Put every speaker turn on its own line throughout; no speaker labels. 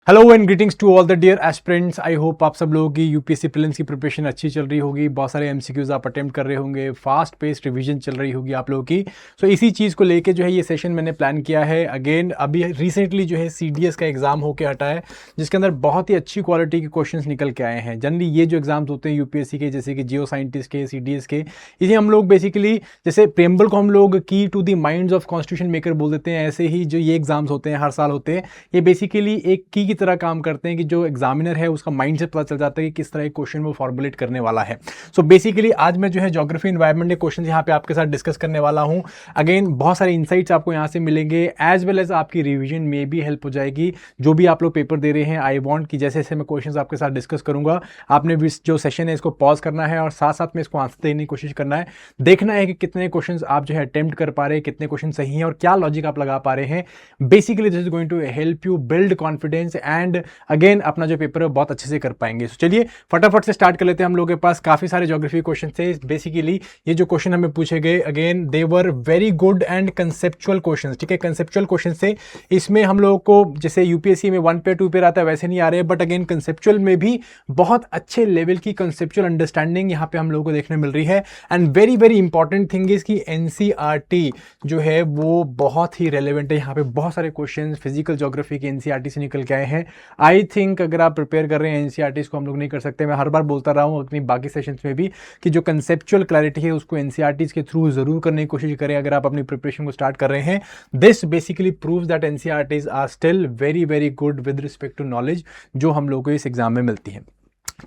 Hello and greetings to all the dear aspirants. I hope आप सब लोगों की यूपीएससी प्रीलिम्स की प्रिपरेशन अच्छी चल रही होगी। बहुत सारे एमसीक्यूज आप अटेम्प्ट कर रहे होंगे, फास्ट पेस्ड रिवीजन चल रही होगी आप लोगों की। सो इसी चीज़ को लेके जो है ये सेशन मैंने प्लान किया है। अगेन अभी रिसेंटली जो है सीडीएस का एग्जाम होकर हटा है, जिसके अंदर बहुत ही अच्छी क्वालिटी के क्वेश्चंस निकल के आए हैं। जनरली ये जो एग्जाम्स होते हैं यूपीएससी के, जैसे कि जियो साइंटिस्ट के, सीडीएस के, इसे हम लोग बेसिकली जैसे प्रेम्बल को हम लोग key to the minds of constitution maker बोल देते हैं, ऐसे ही जो ये एग्जाम्स होते हैं हर साल होते हैं, ये बेसिकली एक की तरह काम करते हैं कि जो एग्जामिनर है उसका माइंड से पता चल जाता है कि किस तरह एक क्वेश्चन वो फॉर्मुलेट करने वाला है। सो बेसिकली आज मैं जो है ज्योग्राफी एनवायरनमेंट के क्वेश्चन यहाँ पे आपके साथ डिस्कस करने वाला हूँ। अगेन बहुत सारे इंसाइट्स आपको यहाँ से मिलेंगे, एज वेल एज आपकी रिवीजन में भी हेल्प हो जाएगी। जो भी आप लोग पेपर दे रहे हैं, आई वॉन्ट कि जैसे जैसे मैं क्वेश्चन आपके साथ डिस्कस करूंगा, आपने भी जो सेशन है इसको पॉज करना है और साथ साथ में इसको आंसर देने की कोशिश करना है। देखना है कि कितने क्वेश्चन आप जो है अटेम्प्ट कर पा रहे हैं, कितने क्वेश्चन सही हैं और क्या लॉजिक आप लगा पा रहे हैं। Basically this is going to help you build confidence and again अपना जो पेपर है बहुत अच्छे से कर पाएंगे। तो चलिए फटाफट से स्टार्ट कर लेते हैं। हम लोगों के पास काफी सारे ज्योग्राफी क्वेश्चन थे। बेसिकली ये जो क्वेश्चन हमें पूछे गए, again they were very good and conceptual question. ठीक है, कंसेप्चुअल क्वेश्चन से इसमें हम लोगों को जैसे यूपीएससी में 1 पे 2 पे आता है वैसे नहीं आ रहे, बट अगेन कंसेप्चुअल में भी बहुत अच्छे लेवल की कंसेप्चुअल अंडरस्टैंडिंग यहाँ पे हम लोगों को देखने मिल रही है। And very very important thing is कि एनसीईआरटी जो है वो बहुत ही रेलेवेंट है। यहाँ पे बहुत सारे क्वेश्चन फिजिकल ज्योग्राफी के एनसीईआरटी से निकल के आए हैं। आई थिंक अगर आप प्रिपेयर कर रहे हैं एनसीईआरटी को हम लोग नहीं कर सकते। मैं हर बार बोलता रहा हूँ अपनी बाकी सेशंस में भी कि जो कंसेप्चुअल क्लैरिटी है उसको एनसीईआरटी के थ्रू जरूर करने की कोशिश करें अगर आप अपनी प्रिपरेशन को स्टार्ट कर रहे हैं। This basically proves that NCERTs are still very very good with respect to knowledge जो हम लोगों को इस एग्जाम में मिलती है।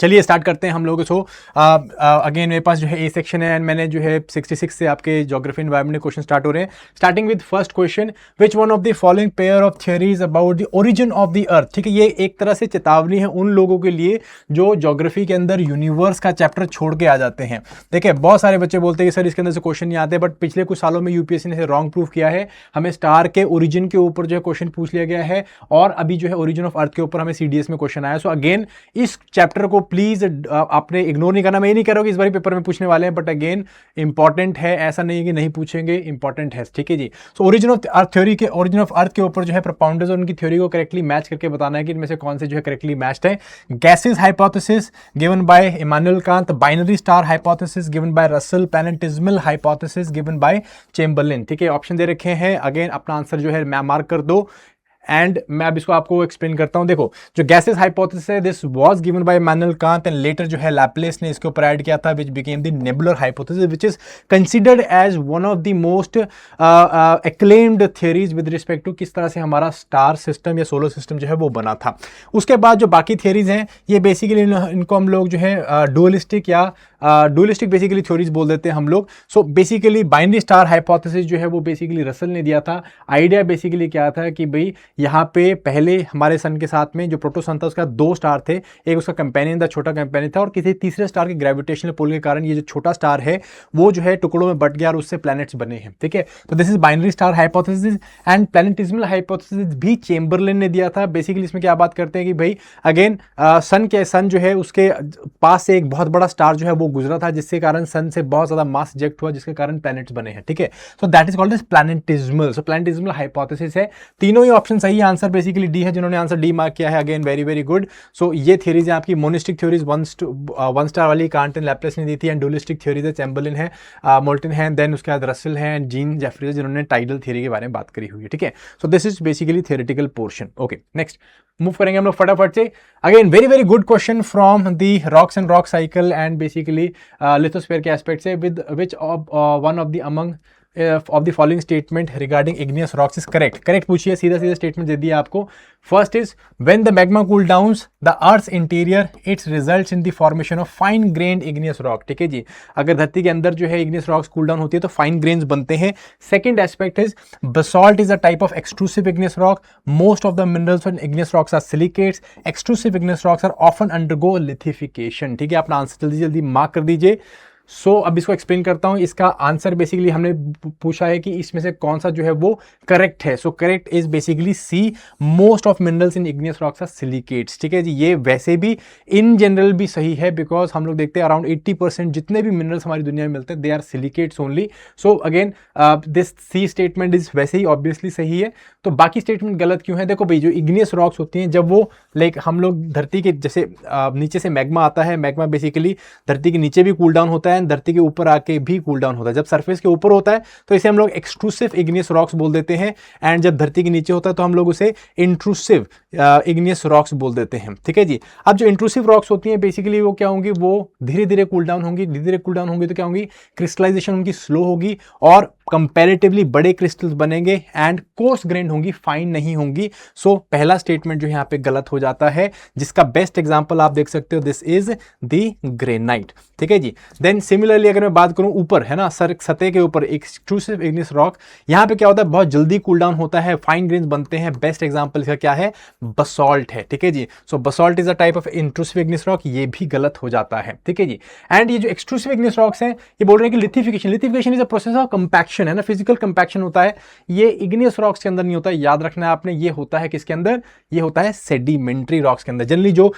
चलिए स्टार्ट करते हैं हम लोग इसको। अगेन मेरे पास जो है ए सेक्शन है एंड मैंने जो है 66 से आपके ज्योग्राफी एनवायरनमेंट के क्वेश्चन स्टार्ट हो रहे हैं। Starting with first question, which one of the following pair of theories about the origin of the earth. ठीक है, ये एक तरह से चेतावनी है उन लोगों के लिए जो ज्योग्राफी के अंदर यूनिवर्स का चैप्टर छोड़ के आ जाते हैं। देखिए बहुत सारे बच्चे बोलते हैं कि सर इसके अंदर से क्वेश्चन नहीं आते, बट पिछले कुछ सालों में यूपीएससी ने रॉन्ग प्रूफ किया है। हमें स्टार के ओरिजिन के ऊपर जो है क्वेश्चन पूछ लिया गया है और अभी जो है ओरिजिन ऑफ अर्थ के ऊपर हमें सीडीएस में क्वेश्चन आया। सो अगेन इस चैप्टर को प्लीज आपने इग्नोर नहीं करना। मैं ये नहीं कह रहा हूं कि इस बार पेपर में पूछने वाले हैं, बट अगेन इंपॉर्टेंट है, ऐसा नहीं है कि नहीं पूछेंगे, इंपॉर्टेंट है। ठीक है जी। So origin of earth theory के, ओरिजिन ऑफ अर्थ के ऊपर जो है प्रोपाउंडर्स और उनकी थ्योरी को करेक्टली मैच करके बताना है कि इनमें से कौन से जो है करेक्टली मैच्ड है। Gases hypothesis given by Immanuel Kant, binary star hypothesis given by Russell, planetesimal hypothesis given by Chamberlin. ठीक है, ऑप्शन दे रखे हैं। अगेन अपना आंसर जो है मैं मार्क कर दो एंड मैं अब इसको आपको एक्सप्लेन करता हूं। देखो जो गैसेस हाइपोथेसिस है, this was given by Immanuel Kant and later जो है लैपलेस ने इसके ऊपर ऐड किया था, which became the nebular hypothesis, which is considered as one of the most acclaimed theories with respect to किस तरह से हमारा स्टार सिस्टम या सोलर सिस्टम जो है वो बना था। उसके बाद जो बाकी थ्योरीज हैं ये बेसिकली इनको हम लोग जो है डुअलिस्टिक या डुअलिस्टिक बेसिकली थ्योरीज बोल देते हैं हम लोग। So basically binary star hypothesis जो है वो बेसिकली रसल ने दिया था। आइडिया बेसिकली क्या था कि भाई यहाँ पे पहले हमारे सन के साथ में जो प्रोटोसन था उसका 2 स्टार थे, एक उसका कंपेनियन था, छोटा कंपेनियन था, और किसी तीसरे स्टार के ग्रेविटेशनल पुल के कारण ये जो छोटा स्टार है वो जो है टुकड़ों में बट गया और उससे प्लैनेट्स बने हैं। ठीक है, तो this is binary star hypothesis and planetesimal hypothesis भी चेम्बरलिन ने दिया था। बेसिकली इसमें क्या बात करते हैं कि भाई अगेन सन जो है उसके पास से एक बहुत बड़ा स्टार जो है वो गुजरा था, जिसके कारण सन से बहुत ज्यादा मास इजेक्ट हुआ, जिसके कारण प्लैनेट्स बने हैं। ठीक है, so that is called as planetesimal. So planetesimal hypothesis है। तीनों ही ऑप्शन सही, आंसर बेसिकली डी है। जिन्होंने आंसर डी मार्क किया है again very very good. So ये थ्योरीज है आपकी। मोनिस्टिक थ्योरीज वन स्टार वाली कांट एंड लैपलेस ने दी थी, एंड डुअलिस्टिक थ्योरीज है चेम्बरलिन है, मोल्टन है, देन उसके बाद रसल है एंड जीन जेफरीज जिन्होंने टाइडल थ्योरी के बारे में बात करी हुई है। ठीक है, so this is basically theoretical portion. Okay, next move करेंगे हम लोग फटाफट से। Again very very good question from the rocks and rock cycle and basically lithosphere के एस्पेक्ट से, with which one of the among of the following statement regarding igneous rocks is correct. Correct पूछिए, सीधा सीधा statement दे दिया आपको। First is when the magma cool downs the earth's interior it's results in the formation of fine grand igneous rock. ठीक है जी, अगर धरती के अंदर जो है इग्नियस रॉक्स कूल डाउन होती है तो फाइन ग्रेन्स बनते हैं। Second aspect is basalt is a type of extrusive igneous rock. Most of the minerals and igneous rocks are silicates. Extrusive igneous rocks are often undergo lithification. ठीक है, अपना answer जल्दी जल्दी मार्क कर दीजिए। सो अब इसको एक्सप्लेन करता हूं। इसका आंसर बेसिकली हमने पूछा है कि इसमें से कौन सा जो है वो करेक्ट है। So correct is basically C, most of minerals in igneous rocks are silicates. ठीक है जी, ये वैसे भी इन जनरल भी सही है, बिकॉज हम लोग देखते हैं अराउंड 80% जितने भी मिनरल्स हमारी दुनिया में मिलते हैं they are silicates only. So again this C statement is वैसे ही ऑब्वियसली सही है। तो बाकी स्टेटमेंट गलत क्यों है? देखो भाई, जो इग्नियस रॉक्स होती हैं जब वो लाइक हम लोग धरती के जैसे नीचे से मैग्मा आता है, मैग्मा बेसिकली धरती के नीचे भी कूल डाउन होता है, धरती के ऊपर आके भी कूल डाउन होता है। जब सरफेस के ऊपर होता है तो इसे हम लोग एक्सट्रूसिव इग्नियस रॉक्स बोल देते हैं, एंड जब धरती के नीचे होता है तो हम लोग उसे इंट्रूसिव इग्नियस रॉक्स बोल देते हैं। ठीक है जी। अब जो इंट्रूसिव रॉक्स होती हैं बेसिकली वो क्या होंगी? वो धीरे धीरे कूल डाउन होंगी। धीरे धीरे कूल डाउन होंगी तो क्या होंगी? क्रिस्टलाइजेशन उनकी स्लो होगी और कंपैरेटिवली बड़े क्रिस्टल्स बनेंगे एंड कोर्स ग्रेन्ड होंगी, फाइन नहीं होंगी। सो पहला स्टेटमेंट जो यहाँ पे गलत हो जाता है, जिसका बेस्ट एग्जांपल आप देख सकते हो, दिस इज द ग्रेनाइट। ठीक है जी। देन सिमिलरली अगर मैं बात करूं ऊपर, है ना, सतह के ऊपर एक्सट्रूसिव इग्नियस रॉक, यहां पे क्या होता है? बहुत जल्दी कूल डाउन होता है, फाइन ग्रेन्स बनते हैं। बेस्ट एग्जांपल इसका क्या है? बसॉल्ट है। ठीक है जी। So basalt is a type of intrusive igneous rock, ये भी गलत हो जाता है। ठीक है जी। एंड ये जो एक्सट्रूसिव इग्नियस रॉक्स हैं, ये बोल रहे हैं कि lithification is a process of compaction, है ना, फिजिकल कंपैक्शन होता है। ये इग्नियस रॉक्स के अंदर नहीं होता है, याद रखना है आपने। ये होता है किसके अंदर? ये होता है सेडिमेंट्री रॉक्स के अंदर। जनरली जो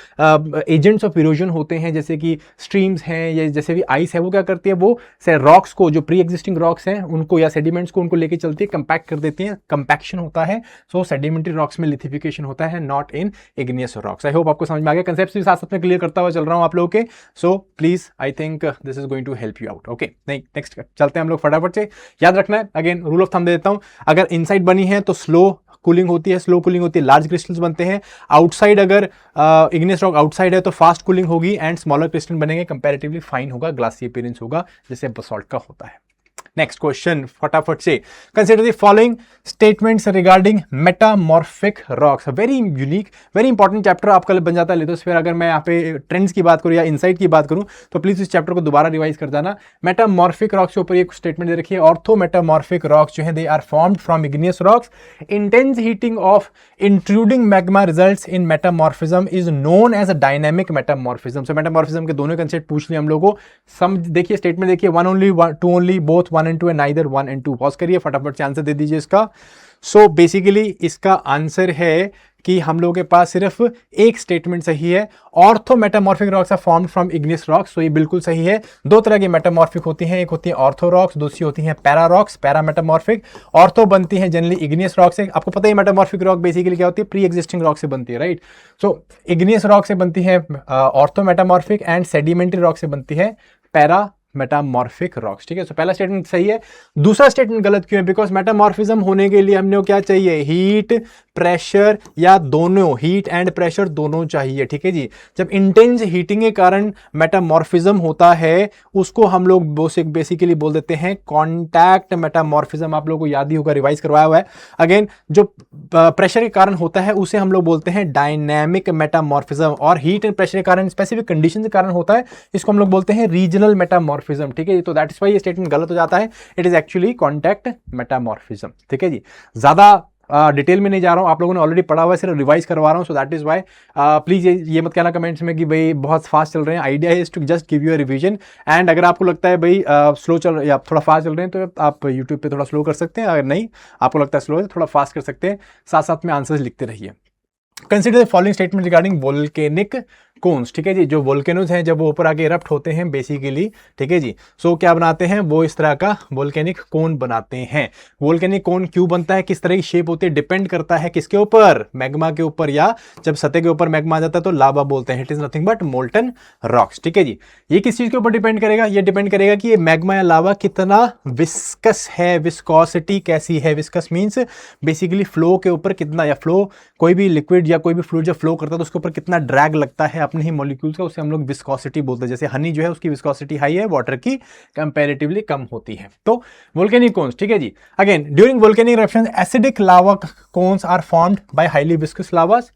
एजेंट्स ऑफ इरोजन होते हैं, जैसे कि स्ट्रीम्स हैं या जैसे भी आइस है, वो क्या करती है? वो से रॉक्स को, जो प्री एग्जिस्टिंग रॉक्स हैं उनको या सेडिमेंट्स को उनको लेके चलती है, कंपैक्ट कर देती है, कंपैक्शन होता है। सो सेडिमेंट्री रॉक्स में लिथिफिकेशन होता है, not in igneous rocks. I hope आपको समझ में आ गया। कंसेप्ट भी साथ साथ में क्लियर करता हुआ चल रहा हूं आप लोगों के। So please, I think this is going to help you out. Okay, नहीं, नेक्स्ट चलते हैं हम लोग फटाफट से। याद रखना है, अगेन रूल ऑफ थंब दे देता हूं, अगर इनसाइड बनी है तो स्लो कूलिंग होती है, स्लो कूलिंग होती है, लार्ज क्रिस्टल्स बनते हैं। आउटसाइड अगर इग्नियस रॉक आउटसाइड है तो फास्ट कूलिंग होगी एंड स्मॉलर क्रिस्टल बनेंगे, कंपैरेटिवली फाइन होगा, ग्लासी अपीयरेंस होगा, जैसे बसॉल्ट का होता है। नेक्स्ट क्वेश्चन फटाफट से, consider the following statements regarding metamorphic rocks. Very unique, very important chapter आपका बन जाता है लिथोस्फीयर। अगर मैं यहाँ पे ट्रेंड्स की बात करूँ या इनसाइट की बात करूँ तो प्लीज इस चैप्टर को दोबारा रिवाइज कर जाना। मेटामॉर्फिक रॉक्स के ऊपर एक स्टेटमेंट दे रखिए, ऑर्थो मेटामॉर्फिक रॉक्स जो है they are formed from igneous rocks. Intense heating of intruding magma results in metamorphism is known as a dynamic metamorphism. So metamorphism के दोनों कंसेप्ट पूछ लिए हम लोगों को। समझ देखिए स्टेटमेंट देखिए, one only, two only, both, one and two, and neither one and two. Pause करिए, फटाफट से आंसर दे दीजिए इसका। सो बेसिकली इसका आंसर है कि हम लोगों के पास सिर्फ एक स्टेटमेंट सही है, ortho metamorphic rocks are formed from igneous rocks. So ये बिल्कुल सही है। दो तरह की मेटामॉर्फिक होती हैं, एक होती है ऑर्थो रॉक्स, दूसरी होती है para rocks, para metamorphic. Ortho बनती है जनरली इग्नियस रॉक से। आपको पता है मेटामॉर्फिक रॉक बेसिकली क्या होती है? प्री एग्जिस्टिंग रॉक से बनती है, राइट। सो इग्नियस रॉक से बनती है ortho metamorphic, and sedimentary rock से बनती है पैरा मेटामॉर्फिक रॉक्स। ठीक है। सो पहला स्टेटमेंट सही है। दूसरा स्टेटमेंट गलत क्यों है? बिकॉज मेटामॉर्फिज्म होने के लिए हमने क्या चाहिए? हीट, प्रेशर, या दोनों, हीट एंड प्रेशर दोनों चाहिए। ठीक है जी। जब इंटेंस हीटिंग के कारण मेटामॉर्फिज्म होता है उसको हम लोग बेसिकली बोल देते हैं कॉन्टैक्ट मेटामॉर्फिज्म। आप लोगों को याद ही होगा, रिवाइज करवाया हुआ है। अगेन, जो प्रेशर के कारण होता है उसे हम लोग बोलते हैं डायनेमिक मेटामॉर्फिज्म, और हीट एंड प्रेशर के कारण, स्पेसिफिक कंडीशन के कारण होता है, इसको हम लोग बोलते हैं रीजनल मेटामॉर्फिज्म। ठीक है। तो दैट इज व्हाई ये स्टेटमेंट गलत हो जाता है। It is actually contact metamorphism. ठीक है जी। ज्यादा डिटेल में नहीं जा रहा हूं, आप लोगों ने ऑलरेडी पढ़ा हुआ है, सिर्फ रिवाइज करवा रहा हूं। सो दैट इज व्हाई प्लीज ये मत कहना कमेंट्स में कि भाई बहुत फास्ट चल रहे हैं। Idea is to just give you a revision. And अगर आपको लगता है भाई स्लो चल या थोड़ा फास्ट चल रहे हैं तो आप यूट्यूब पे थोड़ा स्लो कर सकते हैं। अगर नहीं आपको लगता है स्लो है, थोड़ा फास्ट कर सकते हैं। साथ साथ में आंसर्स लिखते रहिए। Consider the following statement regarding volcanic cones. ठीक है जी। जो वोल्केनोज हैं जब वो ऊपर आके इरप्ट होते हैं बेसिकली, ठीक है जी, सो क्या बनाते हैं? वो इस तरह का वोल्केनिक कोन बनाते हैं। वोल्केनिक कोन क्यों बनता है, किस तरह की शेप होती है, डिपेंड करता है किसके ऊपर? मैग्मा के ऊपर, या जब सतह के ऊपर मैग्मा आ जाता है तो लावा बोलते हैं। It is nothing but molten rocks. ठीक है जी। ये किस चीज के ऊपर डिपेंड करेगा? ये डिपेंड करेगा कि ये मैग्मा या लावा कितना विस्कस है, विस्कोसिटी कैसी है। विस्कस मीन्स बेसिकली फ्लो के ऊपर कितना, या फ्लो कोई भी लिक्विड या कोई भी फ्लूइड जब फ्लो करता है तो उसके ऊपर कितना ड्रैग लगता है अपने ही मॉलिक्यूल्स का, उसे हम लोग विस्कोसिटी बोलते हैं। जैसे हनी जो है उसकी विस्कोसिटी हाई है, वाटर की कंपैरेटिवली कम होती है। तो वोल्केनिक कोन्स, ठीक है जी। Again, during volcanic eruption acidic lava cones are formed by highly viscous lavas.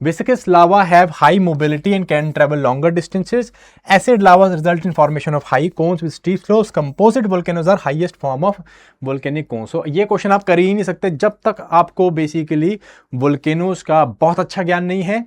Viscous lava have high mobility and can travel longer distances. Acid lavas result in formation of high cones with steep slopes. Composite volcanoes are highest form of volcanic cones. So ये question आप कर ही नहीं सकते जब तक आपको basically volcanoes का बहुत अच्छा ज्ञान नहीं है,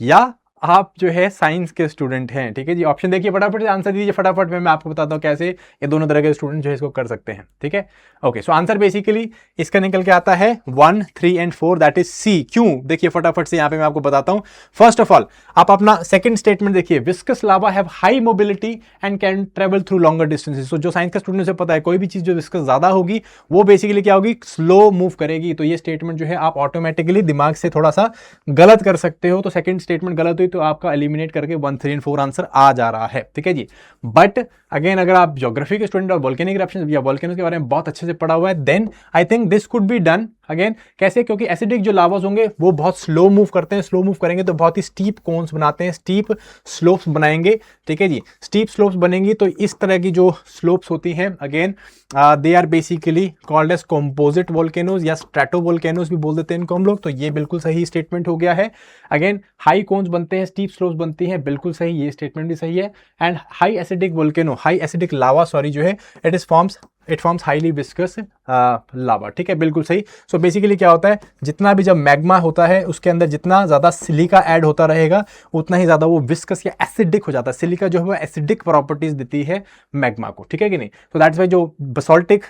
या आप जो है साइंस के स्टूडेंट हैं, ठीक है जी। ऑप्शन देखिए, फटाफट से आंसर दीजिए, फटाफट में मैं आपको बताता हूँ कैसे ये दोनों तरह के स्टूडेंट जो है इसको कर सकते हैं, ठीक है। ओके, सो आंसर बेसिकली इसका निकल के आता है 1, 3 एंड 4, दैट इज सी। क्यों, देखिए फटाफट से यहाँ पे मैं आपको बताता हूँ। फर्स्ट ऑफ ऑल आप अपना सेकंड स्टेटमेंट देखिए, viscous lava have high mobility and can travel through longer distances. तो जो साइंस का स्टूडेंट से पता है कोई भी चीज जो विस्कस ज्यादा होगी वो बेसिकली क्या होगी, स्लो मूव करेगी। तो ये स्टेटमेंट जो है आप ऑटोमेटिकली दिमाग से थोड़ा सा गलत कर सकते हो। तो सेकंड स्टेटमेंट गलत हुई तो आपका एलिमिनेट करके 1, 3 एंड 4 आंसर आ जा रहा है, ठीक है जी। बट अगेन अगर आप ज्योग्राफी के स्टूडेंट और वोल्केनिक इरप्शन या वोल्केनो के बारे में बहुत अच्छे से पढ़ा हुआ है, then I think this could be done. Again कैसे, क्योंकि एसिडिक जो लावास होंगे वो बहुत स्लो मूव करते हैं, स्लो मूव करेंगे तो बहुत ही स्टीप कोन्स बनाते हैं, स्टीप स्लोप्स बनाएंगे, ठीक है जी। स्टीप स्लोप्स बनेंगी तो इस तरह की जो स्लोप्स होती हैं, again they are basically called as composite volcanoes या स्ट्रेटो वोल्केनोज भी बोल देते हैं इनको हम लोग। तो ये बिल्कुल सही स्टेटमेंट हो गया है। अगेन हाई कोन्स बनते हैं, स्टीप स्लोप्स बनती हैं, बिल्कुल सही, ये स्टेटमेंट भी सही है। And high acidic volcano, high acidic lava sorry जो है, इट फॉर्म्स हाईली विस्कस लावा, ठीक है, बिल्कुल सही। सो बेसिकली क्या होता है, जितना भी जब मैग्मा होता है उसके अंदर जितना ज्यादा सिलिका ऐड होता रहेगा उतना ही ज्यादा वो विस्कस या एसिडिक हो जाता है। सिलिका जो है वो एसिडिक प्रॉपर्टीज देती है मैग्मा को, ठीक है कि नहीं। तो दैट्स वाई जो बसोल्टिक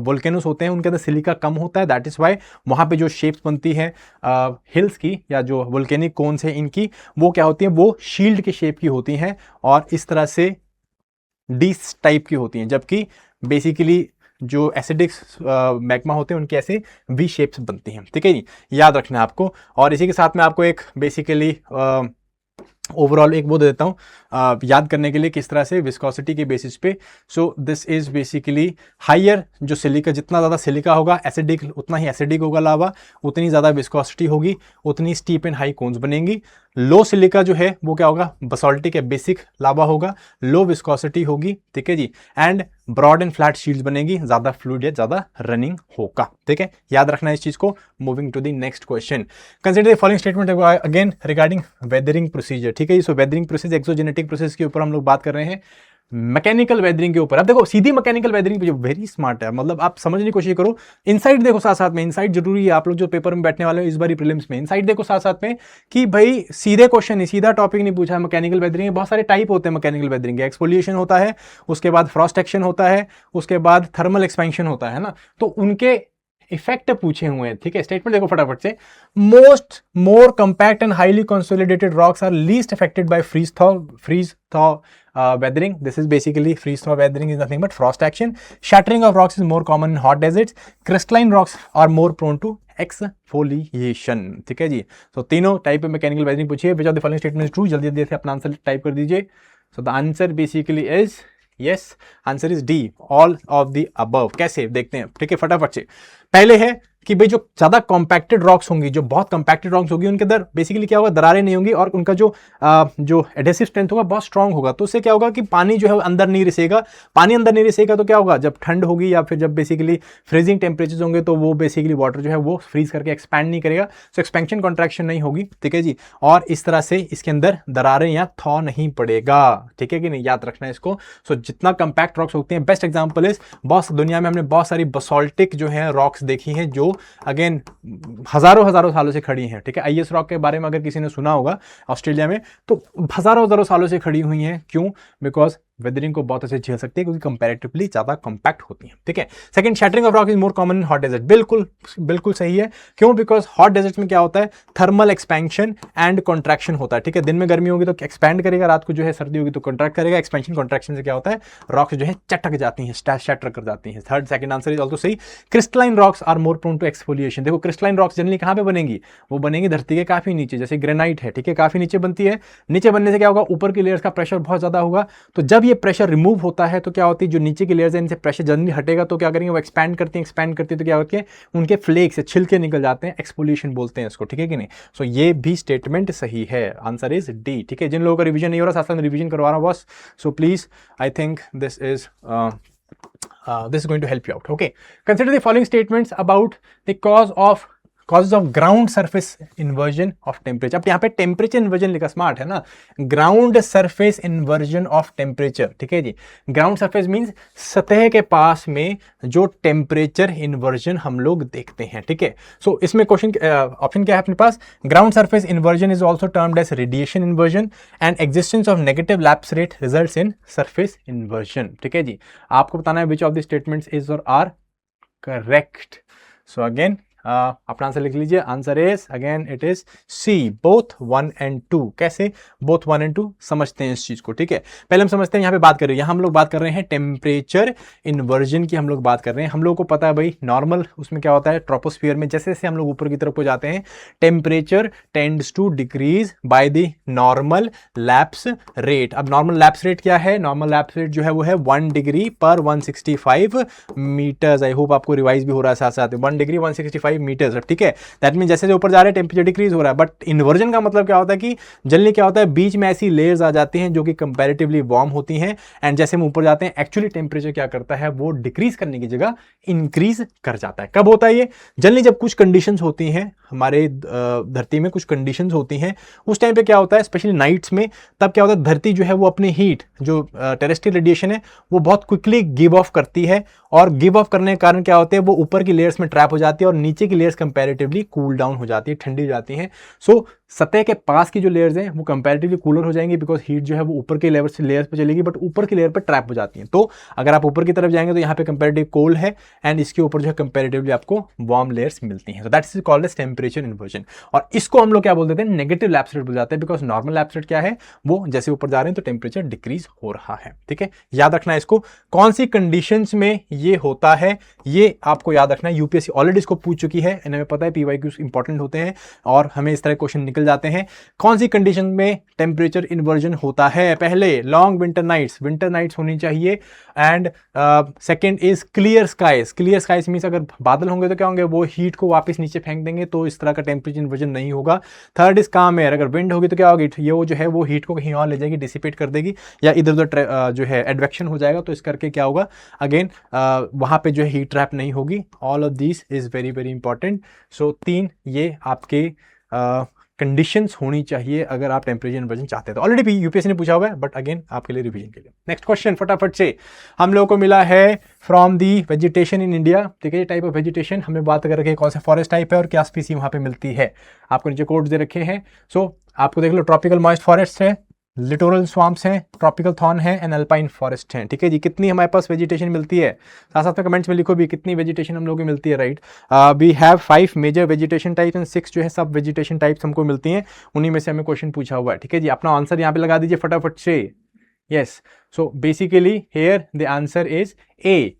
वोल्केनोस होते हैं उनके अंदर सिलिका कम होता है, दैट इज वाई वहां पे जो शेप्स बनती है हिल्स की या जो वोल्केनिक कोन्स है इनकी, वो क्या होती है, वो शील्ड के शेप की होती हैं और इस तरह से डिस टाइप की होती हैं। जबकि बेसिकली जो एसिडिक मैग्मा होते हैं उनके ऐसे वी शेप्स बनती हैं, ठीक है जी, याद रखना है आपको। और इसी के साथ में आपको एक बेसिकली ओवरऑल एक वो दे देता हूँ याद करने के लिए किस तरह से विस्कोसिटी के बेसिस पे। So this is basically higher जो सिलिका, जितना ज़्यादा सिलिका होगा एसिडिक उतना ही एसिडिक होगा लावा, उतनी ज़्यादा विस्कोसिटी होगी, उतनी स्टीप एंड हाई कोन्स बनेंगी। लो सिलिका जो है वो क्या होगा, बसोल्टिक या बेसिक लावा होगा, लो विस्कोसिटी होगी, ठीक है जी। And broad and flat shields बनेगी, ज़्यादा फ्लूइड या ज़्यादा रनिंग होगा, ठीक है, याद रखना है इस चीज़ को। Moving to the next question, consider the following statement again regarding weathering procedure, ठीक है। So weathering process, exogenetic process के ऊपर हम लोग बात कर रहे हैं, मैकेनिकल वेदरिंग के ऊपर। अब देखो सीधी मैकेनिकल वेदरिंग पे, वेरी स्मार्ट है, मतलब आप समझने की कोशिश करो। इनसाइड देखो साथ साथ में, इनसाइड जरूरी है, आप लोग जो पेपर में बैठने वाले हो इस बारी प्रीलिम्स में, इनसाइड देखो साथ साथ में कि भाई सीधे क्वेश्चन नहीं, सीधा टॉपिक नहीं पूछा है मैकेनिकल वेदरिंग। बहुत सारे टाइप होते हैं मैकेनिकल वेदरिंग के, एक्सफोलिएशन होता है, उसके बाद फ्रॉस्ट एक्शन होता है, उसके बाद थर्मल एक्सपेंशन होता है ना, तो उनके इफेक्ट पूछे हुए हैं, ठीक है। स्टेटमेंट देखो फटाफट से, more compact and highly consolidated rocks are least affected by freeze thaw weathering. This is basically freeze thaw weathering is nothing but frost action. Shattering of rocks is more common in hot deserts. Crystalline rocks are more prone to exfoliation, ठीक है जी। तो तीनों type में mechanical weathering पूछिए, which of the following statement is true, जल्दी जल्दी से अपना आंसर टाइप कर दीजिए। So the answer basically is yes, answer is D, all of the above. कैसे देखते हैं, ठीक है, फटाफट से। पहले है कि भाई जो ज्यादा कॉम्पैक्टेड रॉक्स होंगी, जो बहुत कॉम्पैक्टेड रॉक्स होगी, उनके अंदर बेसिकली क्या होगा, दरारें नहीं होंगी और उनका जो एडेसिव स्ट्रेंथ होगा बहुत स्ट्रांग होगा। तो उससे क्या होगा कि पानी जो है अंदर नहीं रिसेगा। पानी अंदर नहीं रिसेगा तो क्या होगा, जब ठंड होगी या फिर जब बेसिकली फ्रीजिंग टेम्परेचर होंगे तो वो बेसिकली वाटर जो है वो फ्रीज करके एक्सपैंड नहीं करेगा, सो एक्सपेंशन कॉन्ट्रैक्शन नहीं होगी, ठीक है जी। और इस तरह से इसके अंदर दरारें या थॉ नहीं पड़ेगा, ठीक है कि नहीं, याद रखना है इसको। सो जितना कंपैक्ट रॉक्स होते हैं, बेस्ट एग्जाम्पल इज, बहुत दुनिया में हमने बहुत सारी बसोल्टिक जो है रॉक्स देखी हैं जो अगेन हजारों सालों से खड़ी हैं, ठीक है। आईएस रॉक के बारे में अगर किसी ने सुना होगा ऑस्ट्रेलिया में, तो हजारों सालों से खड़ी हुई हैं। क्यों, बिकॉज वेदरिंग को बहुत अच्छे झेल सकती है क्योंकि कंपैरेटिवली ज्यादा कंपैक्ट होती है, ठीक है। Second, shattering of rock is more common in hot desert, बिल्कुल सही है। क्यों, बिकॉज हॉट डेजर्ट में क्या होता है, थर्मल एक्सपेंशन एंड कॉन्ट्रैक्शन होता है, ठीक है। दिन में गर्मी होगी तो एक्सपैंड करेगा, रात को जो है सर्दी होगी तो कॉन्ट्रैक्ट करेगा। एक्सपेंशन कॉन्ट्रैक्शन से क्या होता है, रॉक्स जो है चटक जाती हैं, शैटर कर जाती हैं। Third second answer is also सही। Crystalline rocks are more prone to exfoliation, देखो क्रिस्टलाइन रॉक्स जनरली कहां पे बनेंगी, वो बनेंगी धरती के काफी नीचे, जैसे ग्रेनाइट है, ठीक है, काफी नीचे बनती है। नीचे बनने से क्या होगा, ऊपर की लेयर्स का प्रेशर बहुत ज्यादा होगा, तो जब ये प्रेशर रिमूव होता है तो क्या होती है, जो नीचे की लेयर्स है इनसे प्रेशर जल्दी हटेगा तो क्या करेंगे, वो एक्सपैंड करती है तो क्या होती है, उनके फ्लेक्स से छिलके निकल जाते हैं, एक्सफोलिएशन बोलते हैं इसको, ठीक है कि नहीं। सो ये भी स्टेटमेंट सही है, आंसर इज डी, ठीक है। जिन लोगों का रिवीजन नहीं हो रहा, साथ साथ रिवीजन करवा रहा हूं बस, सो please I think this is this is going to help you out, okay। Consider the following statements about the cause of causes of ground surface inversion of temperature. अब यहाँ पे टेम्परेचर इन्वर्जन लिखा, smart है ना, ground surface inversion of temperature, ठीक है जी। Ground surface means सतह के पास में जो टेम्परेचर इन्वर्जन हम लोग देखते हैं, ठीक है। सो इसमें क्वेश्चन ऑप्शन क्या है अपने पास, ground surface inversion is also termed as radiation inversion and existence of negative lapse rate results in surface inversion, ठीक है जी। आपको बताना है which of the statements is और आर करेक्ट। सो अगेन अपना आंसर लिख लीजिए, answer is again it is C, both 1 and 2। कैसे बोथ 1 and 2 समझते हैं इस चीज को, ठीक है। पहले हम समझते हैं यहाँ पे बात कर रहे हैं, यहाँ हम लोग बात कर रहे हैं टेम्परेचर इन्वर्जन की, हम लोग बात कर रहे हैं। हम लोग को पता है भाई नॉर्मल उसमें क्या होता है, ट्रोपोस्फियर में जैसे जैसे हम लोग ऊपर की तरफ हो जाते हैं temperature tends to decrease by the normal lapse rate. अब नॉर्मल लैप्स रेट क्या है, नॉर्मल लैप्स रेट जो है वो है 1 डिग्री पर 165 मीटर्स। आई होप आपको रिवाइज भी हो रहा है साथ साथ, 1 डिग्री 165 मीटर्स, ठीक है। दैट मीन जैसे ऊपर जा रहे हैं टेम्परेचर डिक्रीज हो रहा है। बट इन्वर्जन का मतलब क्या होता है कि जनरली क्या होता है, बीच में ऐसी लेयर्स आ जाती हैं जो कि कंपैरेटिवली वार्म होती हैं, एंड जैसे हम ऊपर जाते हैं एक्चुअली टेम्परेचर क्या करता है, वो डिक्रीज करने की जगह इंक्रीज कर जाता है। कब होता है ये, जनरली जब कुछ कंडीशंस होती हैं हमारे धरती में, कुछ कंडीशंस होती हैं, उस टाइम पे क्या होता है, स्पेशली नाइट्स में, तब क्या होता है धरती जो है वो अपनी हीट जो टेरेस्ट्रियल रेडिएशन है वो बहुत क्विकली गिव ऑफ करती है, और गिव ऑफ करने के कारण क्या होते हैं, वो ऊपर की लेयर्स में ट्रैप हो जाती है और नीचे की लेयर्स कंपैरेटिवली कूल डाउन हो जाती है, ठंडी हो जाती हैं। सो सतह के पास की जो लेयर्स हैं वो कंपैरेटिवली कूलर हो जाएंगी, बिकॉज हीट जो है वो ऊपर के लेवल से लेयर्स पे चलेगी, बट ऊपर की लेयर पर ट्रैप हो जाती हैं। तो अगर आप ऊपर की तरफ जाएंगे तो यहाँ पे कंपैरेटिव कोल्ड है, एंड इसके ऊपर जो है कंपैरेटिवली आपको वार्म लेयर्स मिलती हैं। तो that is called as temperature inversion, और इसको हम लोग क्या बोल देते हैं, नेगेटिव लैप्स रेट बोल जाते हैं, बिकॉज नॉर्मल लैप्स रेट क्या है, वो जैसे ऊपर जा रहे हैं तो टेम्परेचर डिक्रीज हो रहा है, ठीक है। याद रखना है इसको, कौन सी कंडीशंस में ये होता है ये आपको याद रखना है। यूपीएससी ऑलरेडी इसको पूछ चुकी है, हमें पता है पीवाईक्यूज इंपॉर्टेंट होते हैं और हमें इस तरह क्वेश्चन निकल जाते हैं। कौन सी कंडीशन में टेम्परेचर इन्वर्जन होता है, पहले लॉन्ग विंटर नाइट्स होनी चाहिए, and second is clear skies. Clear skies means अगर बादल होंगे तो क्या होंगे, वो हीट को वापस नीचे फेंक देंगे, तो इस तरह का टेम्परेचर इन्वर्जन नहीं होगा। थर्ड इज काम एयर, अगर विंड होगी तो क्या होगी, ये वो जो है वो हीट को कहीं और ले जाएगी, डिसिपेट कर देगी, या इधर उधर जो है एडवेक्शन हो जाएगा, तो इस करके क्या होगा, अगेन वहां पे जो है हीट ट्रैप नहीं होगी। All of this is very very important. So 3 ये आपके कंडीशंस होनी चाहिए अगर आप टेम्परेचर इन्वर्जन चाहते हैं। तो ऑलरेडी भी यूपीएससी ने पूछा हुआ है, बट अगेन आपके लिए रिवीजन के लिए। नेक्स्ट क्वेश्चन फटाफट से हम लोगों को मिला है from the vegetation in India, ठीक है। टाइप ऑफ वेजिटेशन हमें बात कर रखे हैं, कौन सा फॉरेस्ट टाइप है और क्या स्पीसी वहां पे मिलती है। आपको नीचे कोड्स दे रखे हैं। सो आपको देख लो, ट्रॉपिकल मॉइस्ट फॉरेस्ट है, लिटोरल स्वाम्प्स हैं, ट्रॉपिकल थॉर्न है, एंड अल्पाइन फॉरेस्ट हैं, ठीक है जी। कितनी हमारे पास वेजिटेशन मिलती है, साथ साथ में कमेंट्स में लिखो भी कितनी वेजिटेशन हम लोगों को मिलती है, right. We have 5 major vegetation types and 6 जो है सब वेजिटेशन टाइप्स हमको मिलती हैं, उन्हीं में से हमें क्वेश्चन पूछा हुआ है, ठीक है जी। अपना आंसर यहाँ पे लगा दीजिए फटाफट से। Yes, so basically here the answer is A,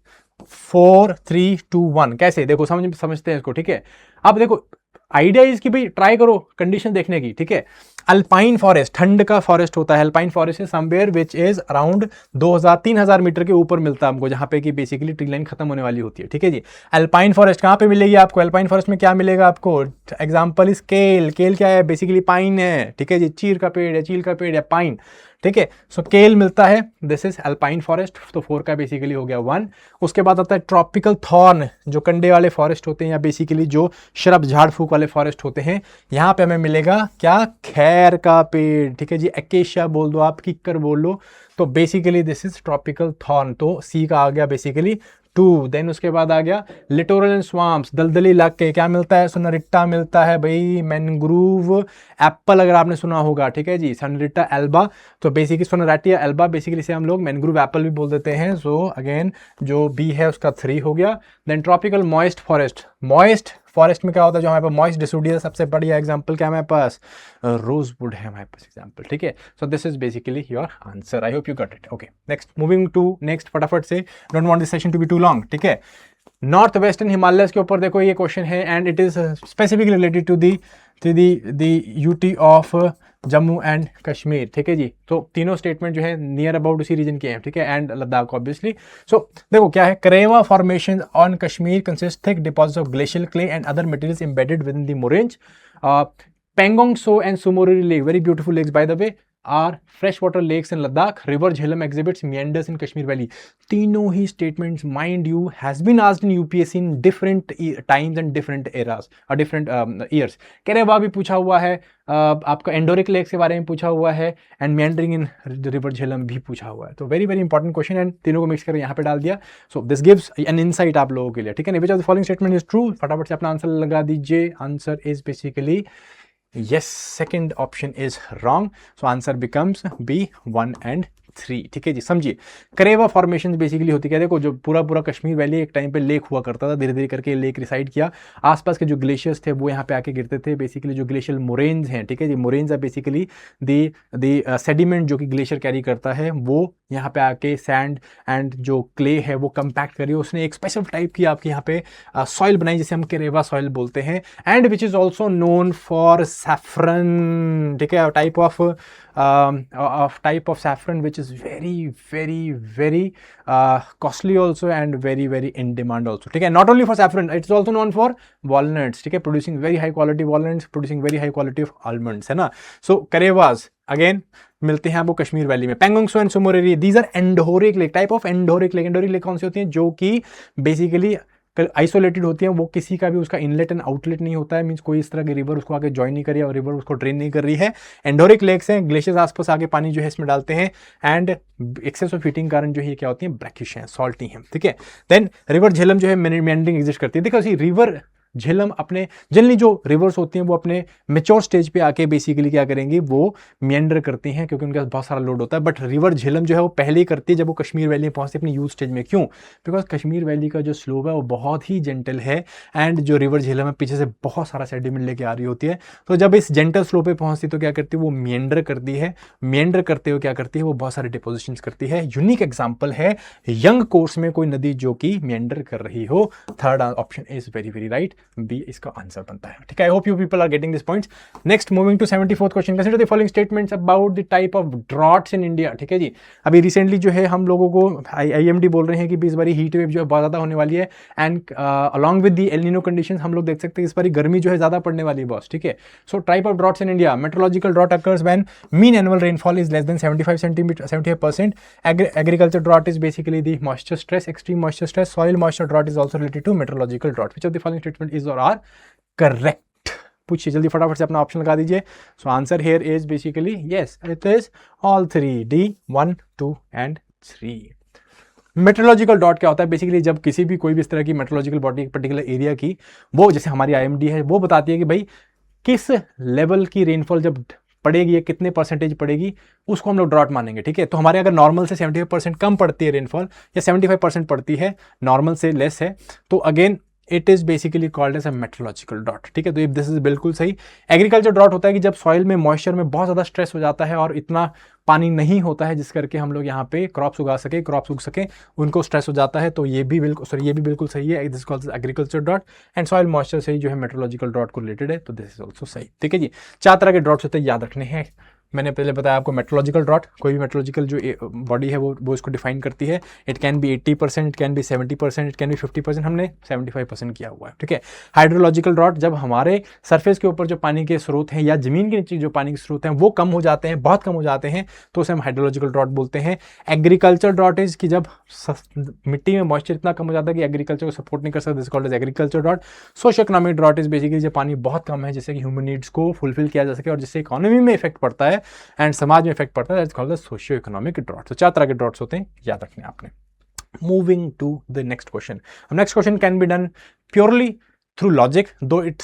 4 3 2 1। कैसे देखो, समझते हैं इसको, ठीक है। अब देखो आइडिया इसकी भाई ट्राई करो कंडीशन देखने की, ठीक है। अल्पाइन फॉरेस्ट ठंड का फॉरेस्ट होता है, अल्पाइन फॉरेस्ट है somewhere which is around 2000-3000 metre के ऊपर मिलता है हमको, जहां पे कि बेसिकली ट्री लाइन खत्म होने वाली होती है, ठीक है जी। अल्पाइन फॉरेस्ट कहां पे मिलेगी आपको, अल्पाइन फॉरेस्ट में क्या मिलेगा आपको, एग्जांपल इज केल। केल क्या है, बेसिकली पाइन है, ठीक है जी। चीड़ का पेड़ है, चील का पेड़ है, पाइन, ठीक है। सो केल मिलता है, दिस इज अल्पाइन फॉरेस्ट, तो 4 का बेसिकली हो गया 1। उसके बाद आता है ट्रॉपिकल थॉर्न, जो कंडे वाले फॉरेस्ट होते हैं या बेसिकली जो शरब झाड़ फूक वाले फॉरेस्ट होते हैं, यहाँ पे हमें मिलेगा क्या, खैर का पेड़, ठीक है जी। एकेशिया बोल दो आप, किक्कर बोल लो, तो basically this is tropical thorn, तो सी का आ गया बेसिकली 2। देन उसके बाद आ गया लिटोरल एंड स्वाम्प्स, दलदली इलाके, क्या मिलता है, सोनारिट्टा मिलता है भाई, मैनग्रूव एप्पल अगर आपने सुना होगा, ठीक है जी। सोनारिट्टा एल्बा, तो बेसिकली सोनारिट्टा एल्बा बेसिकली से हम लोग मैनग्रूव एप्पल भी बोल देते हैं। सो अगेन जो बी है उसका 3 हो गया। Then tropical moist forest, moist forest में क्या होता है, जो हमारे पास मॉइस्ट डिसोडिया सबसे बढ़िया एग्जांपल क्या है हमारे पास, रोजवुड है हमारे पास एग्जांपल, ठीक है। So this is basically your answer, I hope you got it. Okay, next moving to next फटाफट से, don't want this session to be too long, ठीक है। नॉर्थ वेस्टर्न हिमालयस के ऊपर देखो ये क्वेश्चन है, and it is specifically related to the UT of Jammu and Kashmir, ठीक है जी। तो तीनों स्टेटमेंट जो है नियर अबाउट उसी रीजन के हैं, ठीक है, एंड लद्दाख ऑब्वियसली। सो देखो क्या है, Karewa formation on Kashmir consist thick deposits of glacial clay and other materials embedded with in the moraines. Pangong Tso and Sumoriri Lake, very beautiful lakes by the way, are freshwater lakes in Ladakh. River Jhelum exhibits meanders in Kashmir Valley. तीनों ही statements, mind you, has been asked in UPSC in different times and different eras or different years. करेवा भी पूछा हुआ है, आपका endorheic lakes के बारे में पूछा हुआ है, and meandering in river Jhelum भी पूछा हुआ है. तो very very important question, and तीनों को मिक्स कर यहाँ पे डाल दिया. So this gives an insight आप लोगों के लिए. ठीक है, which of the following statement is true? फटाफट से अपना आंसर लगा दीजिए. Answer is basically yes, second option is wrong, so answer becomes B, 1 and 3. ठीक है जी, समझिए. करेवा फॉर्मेशन बेसिकली होती है, देखो जो पूरा कश्मीर वैली एक टाइम पे लेक हुआ करता था, धीरे धीरे करके लेक रिसाइड किया. आसपास के जो ग्लेशियर्स थे वो यहाँ पे आके गिरते थे. बेसिकली जो ग्लेशियल मोरेन्स हैं, ठीक है जी, moraines are basically the sediment जो कि ग्लेशियर कैरी करता है, वो यहाँ पे आके सैंड एंड जो क्ले है वो कंपैक्ट करी, उसने एक स्पेशल टाइप की आपके यहाँ पे सॉइल बनाई जिसे हम करेवा सॉइल बोलते हैं, and which is also known for saffron. ठीक है, type of saffron which is very costly also and very in demand also. ठीक है, not only for saffron, it's also known for walnuts. ठीक है, producing very high quality walnuts, producing very high quality of almonds, है ना. So करेवास again मिलते हैं आपको Kashmir valley में. Pangong Tso and Tsomoriri, these are endorheic lake, type of endorheic lake. Endorheic lake कौन सी होती हैं? जो कि बेसिकली आइसोलेटेड होती है, वो किसी का भी उसका इनलेट एंड आउटलेट नहीं होता है, मींस कोई इस तरह की रिवर उसको आगे ज्वाइन नहीं कर रही है और रिवर उसको ड्रेन नहीं कर रही है. एंडोरिक लेक्स हैं, ग्लेशियर्स आसपास आगे पानी जो है इसमें डालते हैं, एंड एक्सेस ऑफ हीटिंग कारण जो है क्या होती है? ब्रैकिश हैं, सॉल्टी हैं. ठीक है, देन रिवर झेलम जो है मेंडिंग एग्जिस्ट करती है. देखो सी रिवर झेलम अपने जनरली जो रिवर्स होती हैं वो अपने मेच्योर स्टेज पे आके बेसिकली क्या करेंगी? वो मेंडर करती हैं, क्योंकि उनके पास बहुत सारा लोड होता है. बट रिवर झेलम जो है वो पहले ही करती है जब वो कश्मीर वैली में पहुंचती है अपनी यूथ स्टेज में. क्यों? बिकॉज कश्मीर वैली का जो स्लोप है वो बहुत ही जेंटल है, एंड जो रिवर झेलम है पीछे से बहुत सारा सेडिमेंट लेके आ रही होती है. तो जब इस जेंटल स्लोप पे पहुंचती तो क्या करती है? वो मेंडर करती है. मेंडर करते हुए क्या करती है? वो बहुत सारे डिपोजिशंस करती है. यूनिक एग्जाम्पल है यंग कोर्स में कोई नदी जो कि मेंडर कर रही हो. Third option is very right, B इसका आंसर बनता है. ठीक है, I hope you people are getting this points. Next moving to 74th question. Consider the following statements about the type of droughts in India. ठीक है जी, अभी recently जो है हम लोगों को IMD बोल रहे हैं कि इस बारी हीट वेव जो है बहुत ज्यादा होने वाली है, and along with the El Nino conditions हम लोग देख सकते हैं इस बारी गर्मी जो है ज्यादा पड़ने वाली है बॉस. ठीक है, so type of droughts in India. Meteorological drought occurs when mean annual rainfall is less than 75%. Agriculture drought is basically the moisture stress, extreme moisture stress. Soil moisture drought is also related to meteorological drought. Which of the following statement is और are correct? पूछिए जल्दी फटाफट से अपना option लगा दीजिए. So answer here is basically yes, it is all 3, D, 1, 2 and 3. Meteorological dot क्या होता है? बेसिकली जब किसी भी कोई भी इस तरह की मेट्रोलॉजिकल बॉडी एक पर्टिकुलर एरिया की, वो जैसे हमारी IMD है वो बताती है कि भाई किस लेवल की रेनफॉल जब पड़ेगी या कितने परसेंटेज पड़ेगी, उसको हम लोग ड्रॉट मानेंगे. ठीक है, तो हमारे अगर नॉर्मल से 75% कम पड़ती है रेनफॉल, या 75% पड़ती है, नॉर्मल से लेस है, तो again it is basically called as a meteorological drought. ठीक है, तो दिस इज बिल्कुल सही. एग्रीकल्चर ड्रॉट होता है कि जब सॉइल में मॉइस्चर में बहुत ज़्यादा स्ट्रेस हो जाता है और इतना पानी नहीं होता है जिस करके हम लोग यहाँ पे क्रॉप्स उगा सके, क्रॉप्स उग सके, उनको स्ट्रेस हो जाता है. तो ये भी बिल्कुल सही है. This called agriculture drought, and soil moisture से ही जो है मेट्रोलॉजिकल ड्रॉट को रिलेटेड है, तो दिस इज ऑल्सो सही. ठीक है जी, 4 तरह के ड्रॉट्स होते हैं, याद रखने हैं. मैंने पहले बताया आपको मेट्रोलॉजिकल ड्रॉट, कोई भी मेट्रोलॉजिकल जो बॉडी है वो इसको डिफाइन करती है. It can be 80%, it can be 70%, it can be 50%. हमने 75% किया हुआ है. ठीक है. हाइड्रोलॉजिकल ड्रॉट, जब हमारे सरफेस के ऊपर जो पानी के स्रोत हैं या जमीन के नीचे जो पानी के स्रोत हैं वो कम हो जाते हैं, बहुत कम हो जाते हैं, तो उसे हम हाइड्रोलॉजिकल ड्रॉट बोलते हैं. एग्रीकल्चर ड्रॉट इज कि जब मिट्टी में मॉइस्चर इतना कम हो जाता है कि एग्रीकल्चर को सपोर्ट नहीं कर सकता, this called as agriculture drought. Socio economic drought is basically जब पानी बहुत कम है जिससे कि ह्यूमन नीड्स को फुलफिल किया जा सके और जिससे इकोनॉमी में इफेक्ट पड़ता है एंड समाज में इफेक्ट पड़ता है, that's called the socio economic drought. तो 4 तरह के ड्रॉट्स होते हैं, याद रखने आपने. Moving to the next question. Next question can be done purely through logic, though it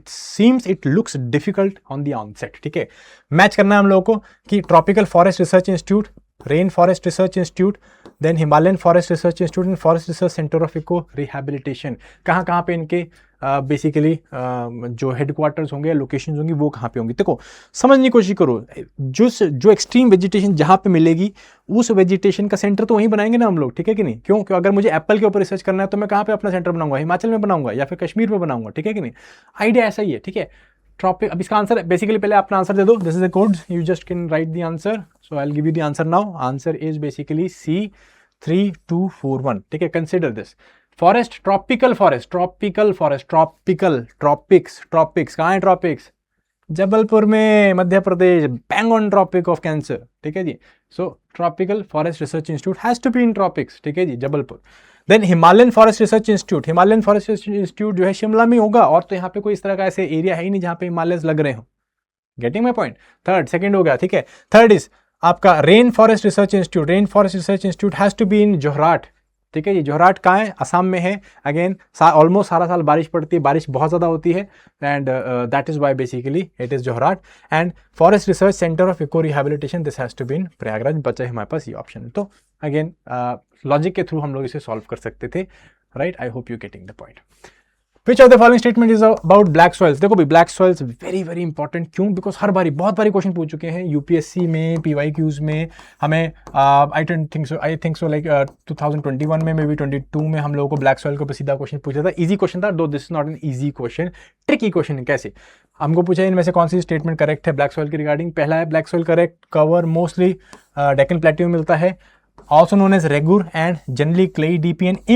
seems it looks difficult on the onset. ठीक है, मैच करना है हम लोगों को कि tropical forest research institute, rain forest research institute, then Himalayan forest research institute and forest research centre of eco rehabilitation, कहाँ पे इनके बेसिकली जो हेडक्वार्टर्स होंगे, लोकेशन होंगी, वो कहाँ पे होंगी. देखो समझने की कोशिश करो, जो एक्सट्रीम वेजिटेशन जहाँ पे मिलेगी उस वेजिटेशन का सेंटर तो वहीं बनाएंगे ना हम लोग. ठीक है कि नहीं? क्यों? अगर मुझे एप्पल के ऊपर रिसर्च करना है तो मैं कहाँ पे अपना सेंटर बनाऊंगा? हिमाचल में बनाऊंगा या फिर कश्मीर में बनाऊंगा. ठीक है कि नहीं? आइडिया ऐसा ही है. ठीक है, ट्रॉपिक. अब इसका आंसर बेसिकली पहले अपना आंसर दे दो. This is the code, you just can write the answer. So I will give you the answer now. Answer is basically C3241. ठीक है, consider this forest, tropical forest, tropics. कहाँ है tropics? Jabalpur में, Madhya Pradesh, bang on tropic of cancer, ठीक है जी। So tropical forest research institute has to be in tropics, ठीक है जी, Jabalpur. Then Himalayan forest research institute, Himalayan forest research institute जो है शिमला में होगा, और तो यहाँ पे कोई इस तरह का ऐसे एरिया है ही नहीं जहाँ पे हिमालयस लग रहे हो। Getting my point. Third, second हो गया, ठीक है। थर्ड इज आपका rain forest research institute, rain forest research institute has to be in Jorhat, ठीक है जी। जोरहाट कहाँ है? असम में है। अगेन ऑलमोस्ट सारा साल बारिश पड़ती है, बारिश बहुत ज़्यादा होती है, and that is why basically it is Jorhat. And forest research centre of eco rehabilitation, this has to be in Prayagraj. बचा है हमारे पास ये ऑप्शन। तो अगेन लॉजिक के थ्रू हम लोग इसे सॉल्व कर सकते थे, right. I hope you getting the point. Which of the following statement is about black soils? देखो भी black soils very very important. क्यों? बिकॉज हर बारी बहुत बारी क्वेश्चन पूछ चुके हैं यूपीएससी में, PYQs में। हमें आई थिंक सो लाइक 2021 में, मे बी 22 में हम लोगों को ब्लैक सॉइल को सीधा क्वेश्चन पूछा था। इजी क्वेश्चन था, दो this is not an easy question, tricky question है। कैसे? हमको पूछा इनमें से कौन सी स्टेटमेंट करेक्ट है ब्लैक सॉइल के रिगार्डिंग। पहला है black soil correct cover mostly Deccan plateau में मिलता है, also known as regur and generally clay deep and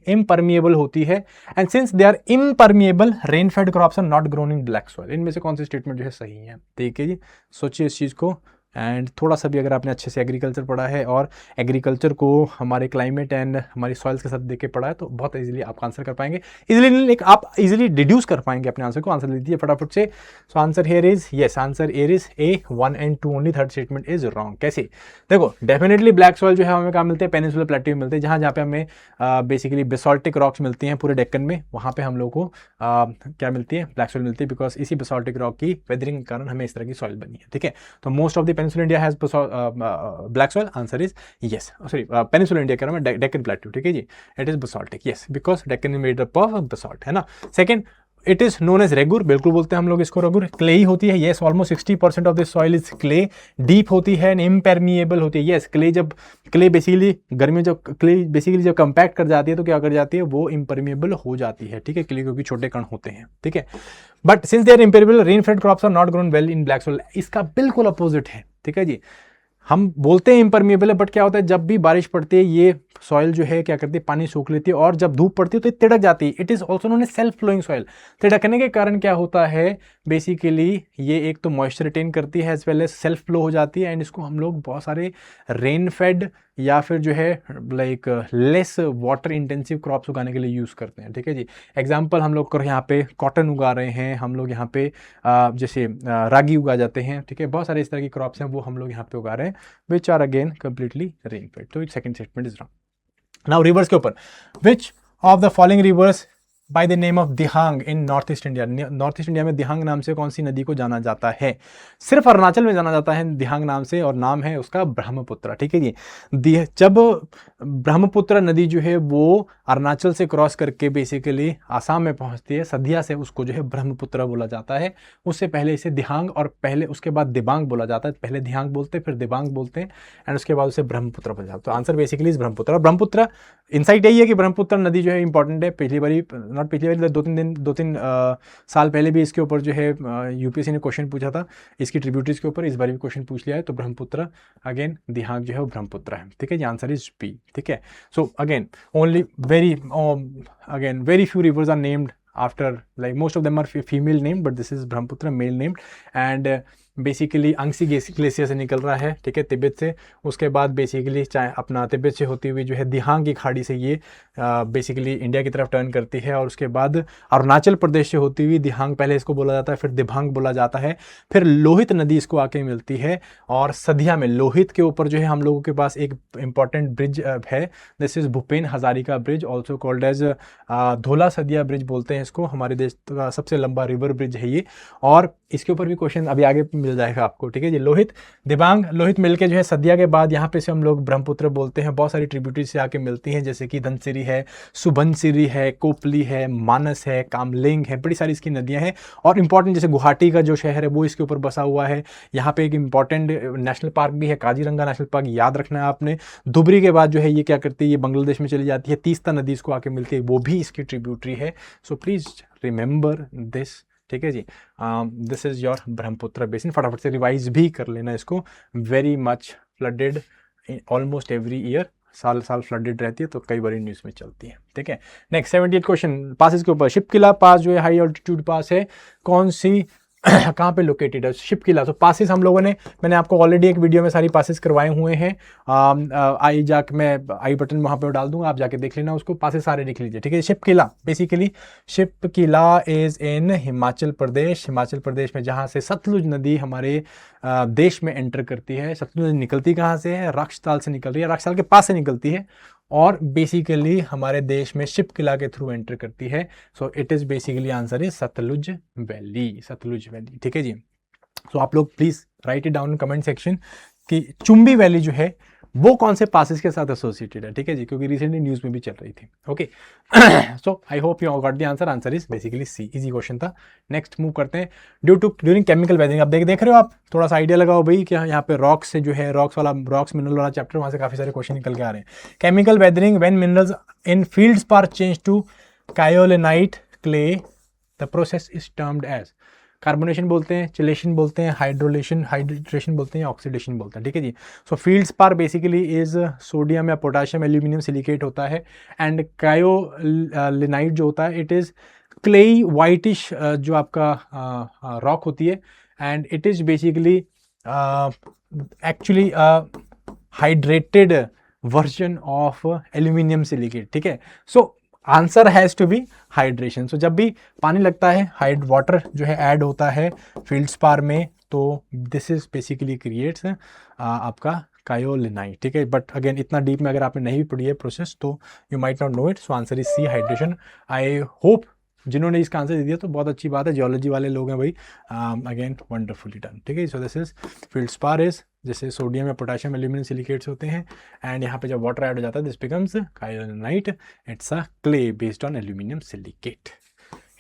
impermeable होती है। and since they are impermeable, rain fed crops are not grown in black soil। इनमें से कौन सी स्टेटमेंट जो है सही है? ठीक है जी, सोचिए इस चीज़ को। एंड थोड़ा सा भी अगर आपने अच्छे से एग्रीकल्चर पढ़ा है और एग्रीकल्चर को हमारे क्लाइमेट एंड हमारी सॉइल्स के साथ देख के पढ़ा है, तो बहुत इजीली आप आंसर कर पाएंगे। इजीली आप इजीली डिड्यूस कर पाएंगे अपने आंसर को। आंसर दे दीजिए फटाफट से। सो answer here is yes, answer here is a 1 and 2 only. Third statement is wrong. कैसे? देखो डेफिनेटली ब्लैक सॉइल जो है हमें कहाँ मिलते हैं? पेनिनसुलर प्लेट्यू मिलते हैं, जहाँ पे हमें बेसिकली बेसाल्टिक रॉक्स मिलती हैं पूरे डेक्कन में। वहाँ पे हम लोग को क्या मिलती है? ब्लैक सॉइल मिलती है, बिकॉज इसी बेसाल्टिक रॉक की वेदरिंग के कारण हमें इस तरह की सॉइल बनी है, ठीक है। तो most of the peninsular India has black soil. Answer is yes, sorry peninsular India कह रहा हूं मैं, डेक्कन प्लेट्यू, ठीक है जी। It is basaltic, yes, because Deccan is made up of basalt, है ना। Second, it is known as regur, बिल्कुल बोलते हैं हम लोग इसको रेगुर। क्ले ही होती है, yes, almost 60% of this soil is clay. Deep होती है, इम्परमिएबल होती है, यस। क्ले बेसिकली गर्मी में जब क्ले बेसिकली जब कंपैक्ट कर जाती है तो क्या कर जाती है? वो इम्परमिएबल हो जाती है, ठीक है, क्ले क्योंकि छोटे कण होते हैं, ठीक है। But since they are impermeable, rain fed crops are not grown well in black soil. इसका बिल्कुल अपोजिट है, ठीक है जी। हम बोलते हैं इम्परमिएबल है, बट क्या होता है जब भी बारिश पड़ती है ये सॉइल जो है क्या करती है? पानी सोख लेती है, और जब धूप पड़ती है तो ये तिड़क जाती है। It is also known as self flowing soil. तिड़कने के कारण क्या होता है? बेसिकली ये एक तो मॉइस्चर रिटेन करती है as well as self flow हो जाती है, एंड इसको हम लोग बहुत सारे रेन फेड या फिर जो है like less water intensive crops उगाने के लिए यूज़ करते हैं, ठीक है जी। एग्जाम्पल हम लोग यहाँ पे कॉटन उगा रहे हैं, हम लोग यहाँ पे जैसे रागी उगा जाते हैं, ठीक है। बहुत सारे इस तरह की क्रॉप्स हैं वो हम लोग यहाँ पे उगा रहे हैं, which are again completely rain fed. तो second statement is wrong. Now rivers के ऊपर, which of the following rivers by the name of Dihang in north east India. North east India में दिहांग नाम से कौन सी नदी को जाना जाता है? सिर्फ अरुणाचल में जाना जाता है दिहांग नाम से, और नाम है उसका ब्रह्मपुत्र, ठीक है जी। जब ब्रह्मपुत्र नदी जो है वो अरुणाचल से क्रॉस करके बेसिकली आसाम में पहुंचती है, सदिया से उसको जो है ब्रह्मपुत्र बोला जाता है। उससे पहले इसे दिहांग और पहले उसके बाद दिबांग बोला जाता है। पहले दिहांग बोलते हैं, फिर दिबांग बोलते हैं, एंड उसके बाद उसे ब्रह्मपुत्र बोला जाता है। तो answer basically is Brahmaputra. Brahmaputra insight यही है कि ब्रह्मपुत्र नदी जो है इंपॉर्टेंट है। पिछली बारी नॉट पिछली बारी, दो तीन साल पहले भी इसके ऊपर जो है यूपीएससी ने क्वेश्चन पूछा था इसकी ट्रिब्यूटरीज के ऊपर। इस बार भी क्वेश्चन पूछ लिया है, तो ब्रह्मपुत्र अगेन दिहांग जो है वो ब्रह्मपुत्र है, ठीक है जी। आंसर इज बी, ठीक है। So again only very few rivers are named after, like most of them are female named, but this is Brahmaputra male named, and basically Angsi glacier से निकल रहा है, ठीक है, तिब्बत से। उसके बाद बेसिकली चाहे अपना तिब्बत से होती हुई जो है दिहांग की खाड़ी से ये बेसिकली इंडिया की तरफ टर्न करती है, और उसके बाद अरुणाचल प्रदेश से होती हुई दिहांग पहले इसको बोला जाता है, फिर दिबांग बोला जाता है, फिर लोहित नदी इसको आके मिलती है, और सदिया में लोहित के ऊपर जो है हम लोगों के पास एक इंपॉर्टेंट ब्रिज है, this is Bhupen Hazarika bridge, also called as Dhola Sadiya bridge बोलते हैं इसको। हमारे देश का सबसे लंबा रिवर ब्रिज है ये, और इसके ऊपर भी क्वेश्चन अभी आगे मिल जाएगा आपको, ठीक है जी। लोहित दिबांग, लोहित मिलके जो है सदिया के बाद यहाँ पे से हम लोग ब्रह्मपुत्र बोलते हैं। बहुत सारी ट्रिब्यूटरी से आके मिलती हैं, जैसे कि धनसिरी है, सुबनसिरी है, कोपली है, मानस है, कामलेंग है, बड़ी सारी इसकी नदियाँ हैं। और इंपॉर्टेंट जैसे गुवाहाटी का जो शहर है वो इसके ऊपर बसा हुआ है। यहाँ पे एक इंपॉर्टेंट नेशनल पार्क भी है, काजीरंगा नेशनल पार्क, याद रखना है आपने। धुबरी के बाद जो है ये क्या करती है, ये बांग्लादेश में चली जाती है। तीस्ता नदी इसको आके मिलती है, वो भी इसकी ट्रिब्यूटरी है। सो प्लीज रिमेंबर दिस, ठीक है जी। This is your Brahmaputra basin. फटाफट से रिवाइज भी कर लेना इसको। Very much flooded almost every year, साल साल फ्लडेड रहती है, तो कई बार न्यूज़ में चलती है, ठीक है। नेक्स्ट 78 क्वेश्चन पासेस के ऊपर। शिपकिला पास जो है हाई ऑल्टीट्यूड पास है, कौन सी कहाँ पे लोकेटेड है? शिप किला। तो पासिस हम लोगों ने, मैंने आपको ऑलरेडी एक वीडियो में सारी पासिस करवाए हुए हैं। आई जाके मैं आई बटन वहाँ पे डाल दूंगा, आप जाके देख लेना उसको, पासिस सारे लिख लीजिए, ठीक है। Shipki La basically, Shipki La is in Himachal Pradesh. Himachal Pradesh में जहाँ से सतलुज नदी हमारे देश में एंटर करती है। सतलुज नदी निकलती कहाँ से है? राक्षताल से निकल रही है, राक्षताल के पास से निकलती है और बेसिकली हमारे देश में शिप किला के थ्रू एंटर करती है। So it is basically answer is Sutlej valley, Sutlej valley, ठीक है जी। सो आप लोग please write it down in comment section कि चुंबी वैली जो है वो कौन से पासेस के साथ एसोसिएटेड है, ठीक है जी, क्योंकि रिसेंटली न्यूज में भी चल रही थी। Okay, so I hope you got the answer. Answer is basically C, easy question था। नेक्स्ट मूव करते हैं। ड्यूरिंग केमिकल वेदरिंग, आप देख रहे हो, आप थोड़ा सा आइडिया लगाओ भाई कि यहाँ पे रॉक्स से जो है, रॉक्स मिनरल वाला चैप्टर, वहाँ से काफी सारे क्वेश्चन निकल के आ रहे हैं। Chemical weathering, when minerals in fields are change to kaolinite clay, the process is termed as. Carbonation बोलते हैं, चिलेशन बोलते हैं, हाइड्रेशन बोलते हैं, ऑक्सीडेशन बोलते हैं, ठीक है जी। So feldspar basically is sodium या पोटाशियम एल्यूमिनियम सिलिकेट होता है, एंड कायोलिनाइट जो होता है इट इज क्लेई वाइटिश जो आपका रॉक होती है, and it is basically actually hydrated version of aluminium silicate, ठीक है। So answer has to be hydration. So जब भी पानी लगता है, वाटर जो है ऐड होता है फील्ड्सपार में, तो दिस इज बेसिकली क्रिएट्स आपका कायोलिनाइट, ठीक है। बट अगेन इतना डीप में अगर आपने नहीं भी पढ़ी है प्रोसेस तो you might not know it. So answer is C, hydration. I hope जिन्होंने इसका आंसर दे दिया तो बहुत अच्छी बात है, जियोलॉजी वाले लोग हैं भाई, अगेन वंडरफुली डन, ठीक है। सो दिस इज फील्ड्सपार इज, जैसे सोडियम या पोटाशियम एल्यूमिनियम सिलिकेट्स होते हैं, एंड यहाँ पे जब वाटर ऐड हो जाता है this becomes kaolinite, it's a clay based on aluminium silicate.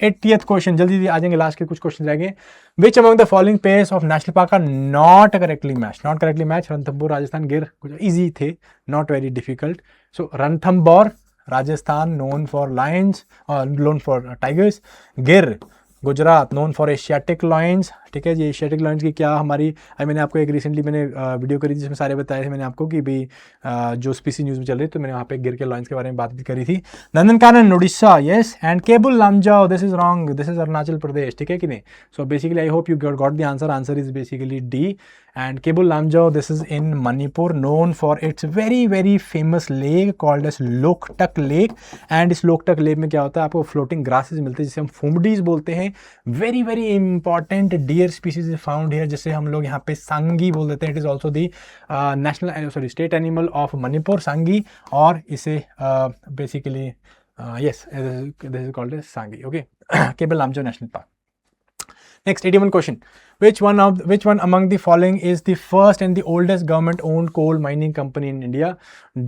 80th question, जल्दी आ जाएंगे, लास्ट के कुछ क्वेश्चन रह गए। Which among the following pairs of national park are not correctly match? Not correctly match, Ranthambore Rajasthan, Gir, कुछ इजी थे, not very difficult. So Ranthambore Rajasthan known for lions और known for tigers, Gir Gujarat known for Asiatic lions, ठीक है जी। Asiatic lions की क्या हमारी, मैंने आपको एक रिसेंटली मैंने वीडियो करी जिसमें सारे बताए थे मैंने आपको कि भाई जो स्पीसी न्यूज़ में चल रही तो मैंने वहाँ पे गिर के लॉयंस के बारे में बात भी करी थी। Nandankanan Orissa, yes, and Keibul Lamjao, this is wrong, this is Arunachal Pradesh, ठीक है कि नहीं। So basically I hope you got the answer. Answer is basically D, and Keibul Lamjao this is in Manipur, known for its very very famous lake called as Loktak lake. And इस Loktak lake में क्या होता है, आपको फ्लोटिंग ग्रासेस मिलते हैं जिसे हम फुमडीज बोलते हैं। Very very important deer species is found here, जिसे हम लोग यहाँ पे सांगी बोल देते हैं। It is also the national state animal of Manipur, Sangai, और इसे basically yes this is called as Sangai, okay. Keibul Lamjao national park. Next, 81 question. Which one among the following is the first and the oldest government-owned coal mining company in India?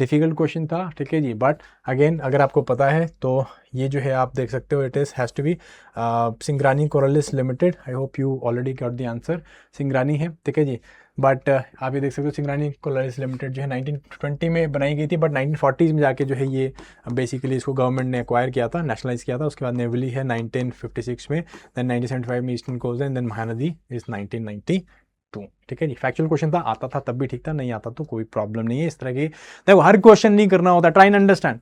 Difficult question था, ठीक है जी, but again अगर आपको पता है तो ये जो है आप देख सकते हो, it is has to be Singareni Collieries limited. I hope you already got the answer, Singareni है, ठीक है जी। बट आप ये देख सकते हो सिंग्रानी कोरलिस लिमिटेड जो है 1920 में बनाई गई थी, बट 1940s में जाके जो है ये बेसिकली इसको गवर्नमेंट ने एक्वायर किया था, नेशनलाइज किया था। उसके बाद नेवली है 1956 में, देन 1975 में eastern coast, then Mahanadi is 1992, ठीक है जी। फैक्चुअल क्वेश्चन था, आता था तब भी ठीक था, नहीं आता तो कोई प्रॉब्लम नहीं है। इस तरह की देखो हर क्वेश्चन नहीं करना होता, ट्राई एंड अंडरस्टैंड,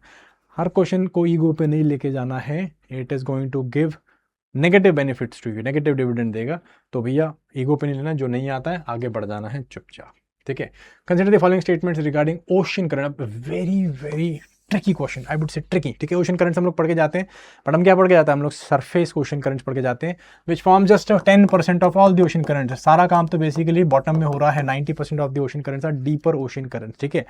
हर क्वेश्चन को ईगो पे नहीं लेके जाना है। It is going to give negative benefits to you, negative dividend देगा, तो भैया ईगो पे नहीं लेना, जो नहीं आता है आगे बढ़ जाना है चुपचाप, ठीक है। Consider the following statements regarding ocean current, very very tricky question, I would say tricky, ठीक है। ओशन करंट्स हम लोग पढ़ के जाते हैं, बट हम क्या पढ़ के जाते हैं, हम लोग सरफेस ओशन करंट्स पढ़ के जाते हैं, which form just 10% of all the ocean currents. सारा काम तो बेसिकली बॉटम में हो रहा है, 90% of the ocean currents are deeper ocean currents, ठीक है।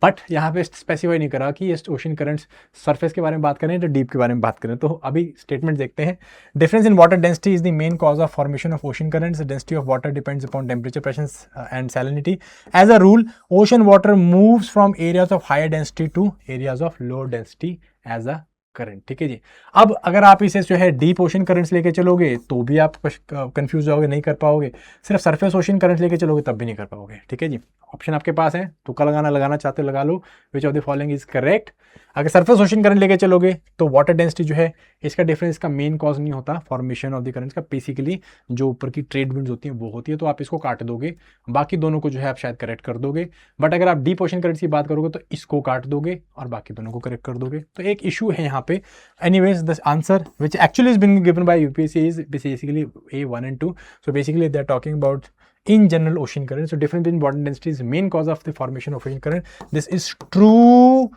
बट यहाँ पे स्पेसिफाई नहीं करा कि ये ओशन करंट्स सरफेस के बारे में बात करें तो डीप के बारे में बात करें। तो अभी स्टेटमेंट देखते हैं। Difference in water density is the main cause of formation of ocean currents. Density of water depends upon temperature, pressure and salinity. As a rule ocean water moves from areas of higher density to areas of low density as a current, ठीक है जी। अब अगर आप इसे जो है deep ocean currents लेके चलोगे तो भी आप कंफ्यूज होगे, नहीं कर पाओगे। सिर्फ सरफेस ओशन करंट्स लेके चलोगे तब भी नहीं कर पाओगे, ठीक है जी। ऑप्शन आपके पास है, तुक्का लगाना चाहते हो लगा लो, which of the following is correct. अगर सरफेस ओशन करंट लेके चलोगे तो वाटर डेंसिटी जो है इसका डिफरेंस का मेन कॉज नहीं होता फॉर्मेशन ऑफ द करंट्स का, बेसिकली जो ऊपर की ट्रेड विंड्स होती हैं वो होती है, तो आप इसको काट दोगे, बाकी दोनों को जो है आप शायद करेक्ट कर दोगे। बट अगर आप डीप ओशन करंट्स की बात करोगे तो इसको काट दोगे और बाकी दोनों को करेक्ट कर दोगे। तो एक इशू है यहाँ पे anyways the answer which actually is being given by UPSC is basically A1 and 2. So basically they are talking about in general ocean current. So difference between water density is main cause of the formation of ocean current. This is true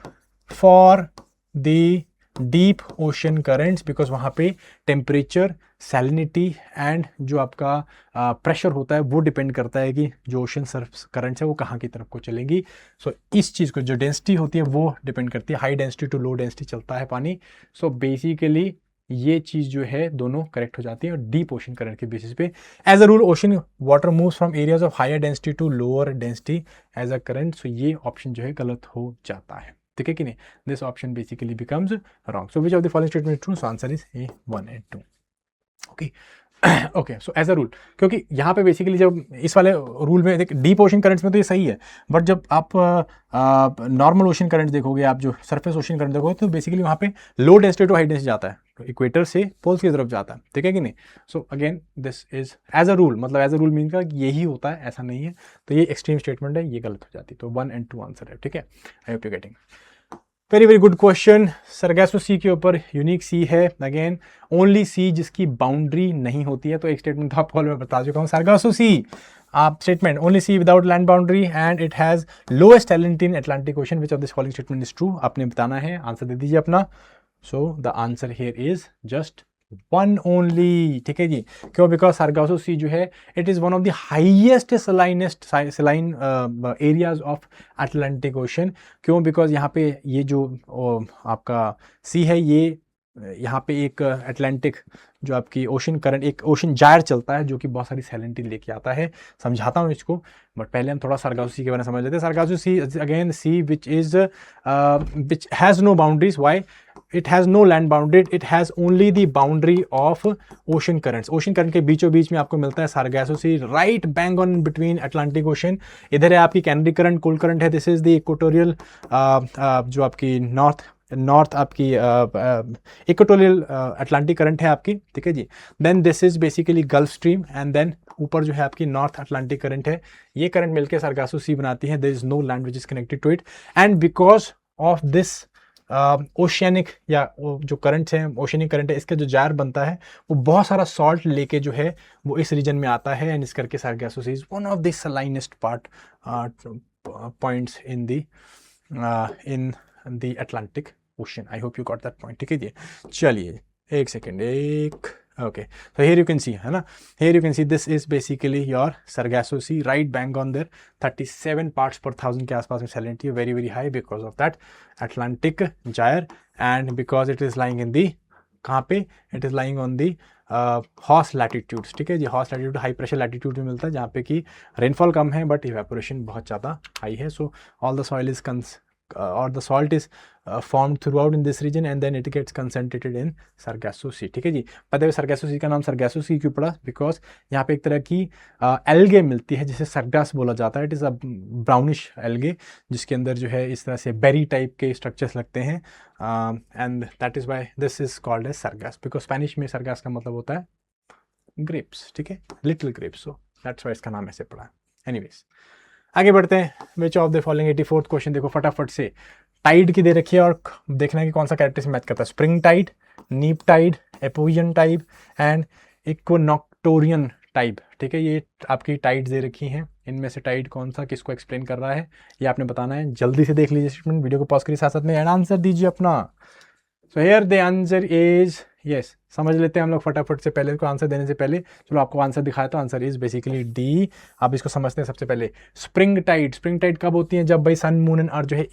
for the deep ocean currents because वहाँ पे temperature, salinity and जो आपका pressure होता है वो depend करता है कि जो ओशन सर्फ करंट्स है वो कहाँ की तरफ को चलेंगी. सो इस चीज़ को जो डेंसिटी होती है वो डिपेंड करती है. High density to low density चलता है पानी. सो बेसिकली ये चीज़ जो है दोनों करेक्ट हो जाती है डीप ओशन करंट के बेसिस पे. As a rule ocean water moves from areas of higher density to lower density as a current. So ये ऑप्शन जो है गलत हो जाता है. ठीक है कि नहीं. This option basically becomes wrong. So which of the following statement true. So answer is A1 and 2. Okay okay. So as a rule, क्योंकि यहाँ पे बेसिकली जब इस वाले रूल में देख डीप ओशन करंट्स में तो ये सही है, बट जब आप नॉर्मल ओशन करंट देखोगे, आप जो सरफेस ओशन करंट देखोगे तो बेसिकली वहाँ पे low density to high density जाता है, तो इक्वेटर से पोल्स की तरफ जाता है. ठीक है कि नहीं. So again this is as a rule, मतलब एज अ रूल मीन का यही होता है, ऐसा नहीं है. तो ये एक्सट्रीम स्टेटमेंट है, ये गलत हो जाती है. तो 1 and 2 आंसर है. ठीक है. I hope you getting. Very very good question. Sargasso sea के ऊपर यूनिक सी है. अगेन ओनली सी जिसकी बाउंड्री नहीं होती है. तो एक स्टेटमेंट तो आपको मैं बता चुका हूँ. सरगासो सी आप statement only sea without land boundary and it has lowest salinity in Atlantic ocean. Which of this following statement is true. आपने बताना है, आंसर दे दीजिए अपना. So the answer here is just 1 only. ठीक है जी. क्यों? बिकॉज सरगासो सी जो है it is one of the highest saline areas of Atlantic ocean. क्यों? बिकॉज यहाँ पे ये जो आपका सी है, ये यहाँ पे एक अटलांटिक जो आपकी ओशन करंट, एक ओशन जायर चलता है जो कि बहुत सारी सैलिनिटी लेके आता है. समझाता हूँ इसको, बट पहले हम थोड़ा सरगासो सी के बारे में समझ लेते हैं. Sargasso sea again sea which has no boundaries. Why? It has no land boundary. It has only the boundary of ocean currents. Ocean current के बीचों बीच में आपको मिलता है Sargasso sea, right bang on between Atlantic Ocean. इधर है आपकी Canary current, cold current है. दिस इज द इक्वेटोरियल जो आपकी नॉर्थ आपकी इक्वेटोरियल अटलांटिक करंट है आपकी. ठीक है जी. Then this is basically gulf stream and then ऊपर जो है आपकी नॉर्थ अटलांटिक करंट है. ये करंट मिलकर सरगासो सी बनाती है. There is no land which is connected to it and because of this oceanic या जो करंट्स हैं, ओशियनिक करंट है, इसका जो जार बनता है वो बहुत सारा सॉल्ट लेके जो है वो इस रीजन में आता है. एंड इस करके Sargasso sea is one of the salinest points in the Atlantic ocean. I hope you got that point. ठीक है जी. चलिए एक second. Okay, so here you can see, है ना, here you can see this is basically your Sargasso Sea, right bang on there. 37 parts per thousand के आसपास में salinity है, very very high because of that Atlantic gyre and because it is lying in the कहाँ पे? It is lying on the horse latitudes. ठीक है जी. Horse latitude high pressure latitude में मिलता है जहाँ पे कि रेनफॉल कम है बट इवेपोरेशन बहुत ज़्यादा हाई है. So all the soil is or the salt is formed throughout in this region and then it gets concentrated in Sargasso Sea. ठीक है जी. पता है Sargasso Sea का नाम Sargasso Sea क्यों पड़ा? बिकॉज यहाँ पे एक तरह की एल्गे मिलती है जिसे सरगास बोला जाता है. It is a brownish algae जिसके अंदर जो है इस तरह से बेरी टाइप के स्ट्रक्चर्स लगते हैं and that is why this is called as sargasso. Because Spanish में सरगास का मतलब होता है ग्रेप्स. ठीक है, little grapes. So that's why इसका नाम ऐसे पड़ा है. एनीवेज आगे बढ़ते हैं. Which of the following 84th question देखो फटाफट से. टाइड की दे रखी है और देखना है कि कौन सा कैरेक्टर से मैच करता है. स्प्रिंग टाइड, नीप टाइड, एपोजियन टाइड एंड इक्विनोक्टोरियन टाइड. ठीक है, ये आपकी टाइड दे रखी हैं. इनमें से टाइड कौन सा किसको एक्सप्लेन कर रहा है ये आपने बताना है. जल्दी से देख लीजिए स्टेटमेंट, वीडियो को पॉज करिए साथ साथ में एंड आंसर दीजिए अपना. So here the answer is yes. समझ लेते हैं हम लोग फटाफट से. पहले को आंसर देने से पहले चलो आपको आंसर दिखाया. तो आंसर इज बेसिकली डी. आप इसको समझते हैं सबसे पहले. Spring Tide. स्प्रिंग टाइड कब होती है? जब भाई सन मून एंड अर्थ जो है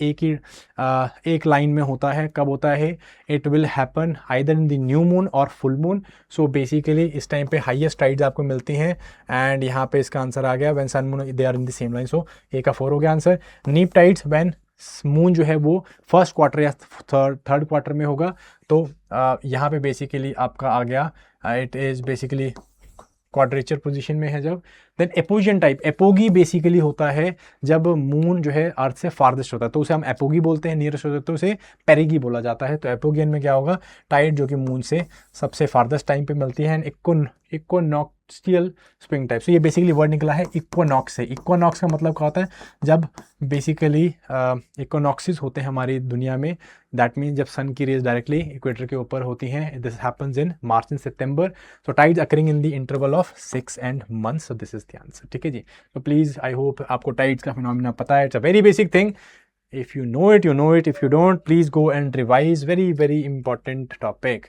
एक लाइन में होता है. कब होता है? It will happen either in the new moon और फुल मून. सो बेसिकली इस टाइम पे हाईएस्ट टाइड्स आपको मिलती हैं एंड यहाँ पे इसका आंसर आ गया when sun moon they are in the same line. So A का 4 हो गया आंसर. नीप टाइड्स व्हेन मून जो है वो फर्स्ट क्वार्टर या थर्ड क्वार्टर में होगा. तो यहाँ पे बेसिकली आपका आ गया it is basically quadrature position में है जब. Then apogean type. Apogee basically होता है जब मून जो है अर्थ से फारदेस्ट होता है तो उसे हम एपोगी बोलते हैं. नियरेस्ट होता है तो उसे पेरिगी बोला जाता है. तो एपोगियन में क्या होगा? टाइड जो कि मून से सबसे फारदेस्ट टाइम पे मिलती है. And celestial spring type. So ये बेसिकली वर्ड निकला है इक्वानॉक्स से। इक्वानॉक्स का मतलब क्या होता है, जब बेसिकली इक्वानॉक्सिस होते हैं हमारी दुनिया में, दैट मीन्स जब सन की रेज डायरेक्टली इक्वेटर के ऊपर होती हैं। This happens in March and September. So tides occurring in the interval of 6 and months। So this is the answer, ठीक है जी। तो प्लीज़ आई होप आपको टाइड्स का फिनोमिना पता है। It's a very basic thing. If you know it, you know it. If you don't, please go and revise. Very, very important topic.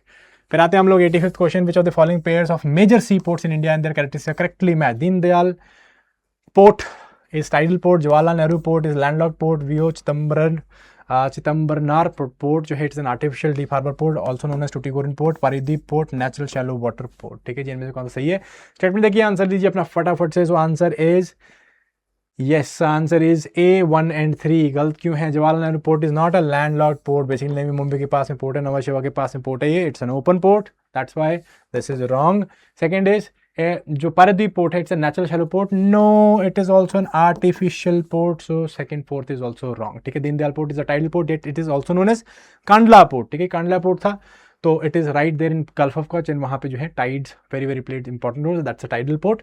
फिर आते हैं हम लोग 85th question, which of the following pairs of major sea ports in India and their characteristics correctly match. Deendayal port is tidal port, Jawaharlal Nehru port is landlocked port, V O Chidambaranar port जो है it's an artificial deep harbour port also known as Tuticorin port, Paradip port natural shallow water port, ठीक है जी। इनमें से कौन सा सही है? स्टेटमेंट देखिए, आंसर दीजिए अपना फटाफट से। सो answer is yes, answer is A 1 and 3। गलत क्यों है? Jawaharlal Nehru port is not a landlocked port. Basically Mumbai के पास में पोर्ट है, नवा शिवा के पास में पोर्ट है, ये it's an open port, that's why this is wrong. Second is जो पारादीप पोर्ट है it's a natural shallow port, no it is also an artificial port. So second fourth is also wrong, ठीक है। Deendayal port is a tidal port, it is also known as Kandla port, ठीक है। Kandla port था तो it is right there in gulf of Kutch and वहाँ पे जो है tides very very played important role, that's a tidal port.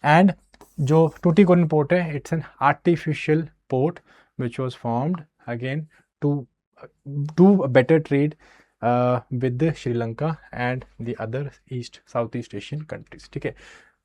And जो Tuticorin port है it's an artificial port which was formed again to do better trade with Sri Lanka and the other south east Asian countries, ठीक है।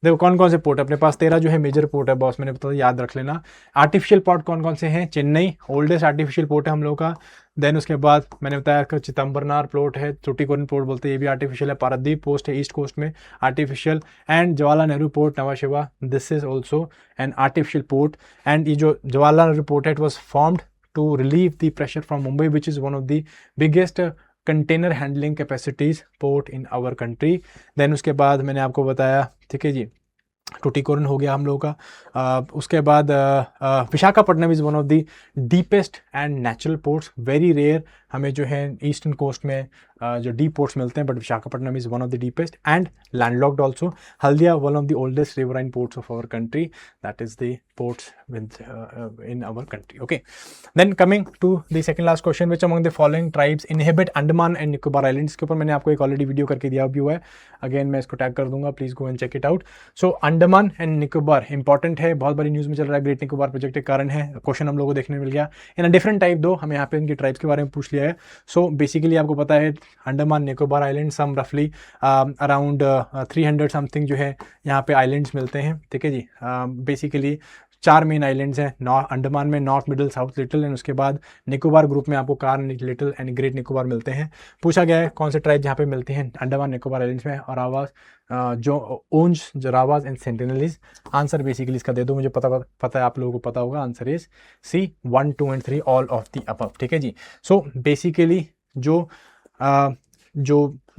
देखो कौन कौन से port है अपने पास, 13 जो है मेजर पोर्ट है बॉस, मैंने बताया याद रख लेना। आर्टिफिशियल पोर्ट कौन कौन से हैं? चेन्नई ओल्डेस्ट आर्टिफिशियल पोर्ट है हम लोग का। देन उसके बाद मैंने बताया कि चिदम्बरनार पोर्ट है, टुटीकोरिन पोर्ट बोलते हैं, ये भी आर्टिफिशियल है। पारादीप पोर्ट है ईस्ट कोस्ट में, artificial. And Jawaharlal Nehru port Nava Sheva, this is also an artificial port. And ये जो जवाहरलाल नेहरू पोर्ट है it was formed to relieve the pressure from Mumbai which is one of the biggest container handling capacities port in our country. Then उसके बाद मैंने आपको बताया, ठीक है जी, टुटीकोरिन हो गया हम लोगों का। उसके बाद Visakhapatnam is one of the deepest and natural ports, very rare हमें जो है ईस्टर्न कोस्ट में जो डीप पोर्ट्स मिलते हैं, but Visakhapatnam is one of the deepest and landlocked also. Haldia one of the oldest riverine ports of our country, that is the ports with in our country, okay. Then coming to the second last question, which among the following tribes inhabit Andaman and Nicobar islands, के ऊपर मैंने आपको एक already video करके दिया भी हुआ है, अगेन मैं इसको टैग कर दूंगा, please go and check it out. So Andaman and Nicobar important है, बहुत बड़ी न्यूज़ में चल रहा है, ग्रेट निकोबार प्रोजेक्ट के कारण है। क्वेश्चन हम लोगों को देखने मिल गया इन अ डिफरेंट टाइप, दो हमें यहाँ पे इनके ट्राइब्स के बारे में पूछ लिया है। सो बेसिकली आपको पता है अंडमान निकोबार आइलैंड सम रफली अराउंड 300 समथिंग जो है यहाँ पे आइलैंड्स मिलते हैं, ठीक है जी। बेसिकली 4 मेन आइलैंड्स हैं अंडमान में, north middle south little, and उसके बाद निकोबार ग्रुप में आपको car little and great Nicobar मिलते हैं। पूछा गया है कौन से ट्राइब यहाँ पे मिलते हैं अंडमान निकोबार आइलैंड्स में, और आवाज जो ओंज, जोरावाज एंड सेंटिनलीज। आंसर बेसिकली इसका दे दो, मुझे पता है आप लोगों को पता होगा, answer is C 1, 2 and 3 all of the above, ठीक है जी। सो बेसिकली जो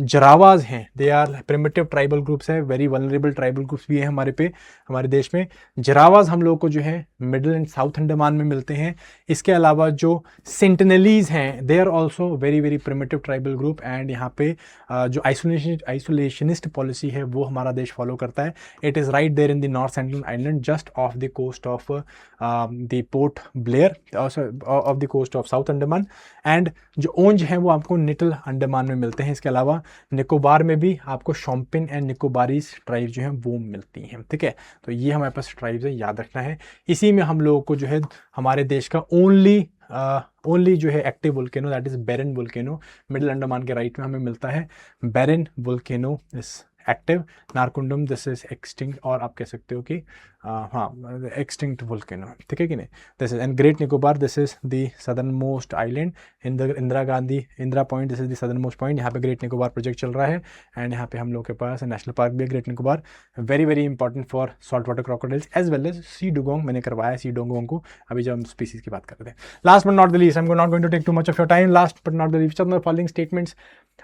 जरावाज हैं they are primitive tribal groups है, वेरी वल्नरेबल ट्राइबल ग्रुप्स भी हैं हमारे देश में। जरावाज हम लोग को जो है मिडिल एंड साउथ अंडमान में मिलते हैं। इसके अलावा जो सेंटिनलीज हैं they are also very very primitive tribal group, and यहाँ पे जो आइसोलेशनिस्ट पॉलिसी है वो हमारा देश फॉलो करता है। It is right there in the north central island just off the coast of the Port Blair off the coast of South Andaman. And जो ओंज हैं वो आपको लिटिल अंडमान में मिलते हैं। इसके अलावा निकोबार में भी आपको शॉम्पिन एंड निकोबारीज ट्राइब जो हैं वो मिलती हैं, ठीक है। तो ये हमारे पास ट्राइब्स है, याद रखना है। इसी में हम लोगों को जो है हमारे देश का ओनली जो है active volcano that is Barren volcano middle Andaman के राइट में हमें मिलता है। Barren volcano is active, Narcondam this is extinct, और आप कह सकते हो कि हाँ एक्सटिंक्ट वोल्केनो, ठीक है कि नहीं। This is and great Nicobar, this is the southern most island in the Indira point, this is the southern most point. यहाँ पे ग्रेट निकोबार प्रोजेक्ट चल रहा है, एंड यहाँ पे हम लोग के पास नेशनल पार्क भी है Great Nicobar, very very important for salt water crocodiles as well as sea dugong. मैंने करवाया सी डुगोंग को अभी जब हम स्पीसीज की बात कर रहे थे। Last but not the least, I am not going to take too much of your time, last but not the least of the following statements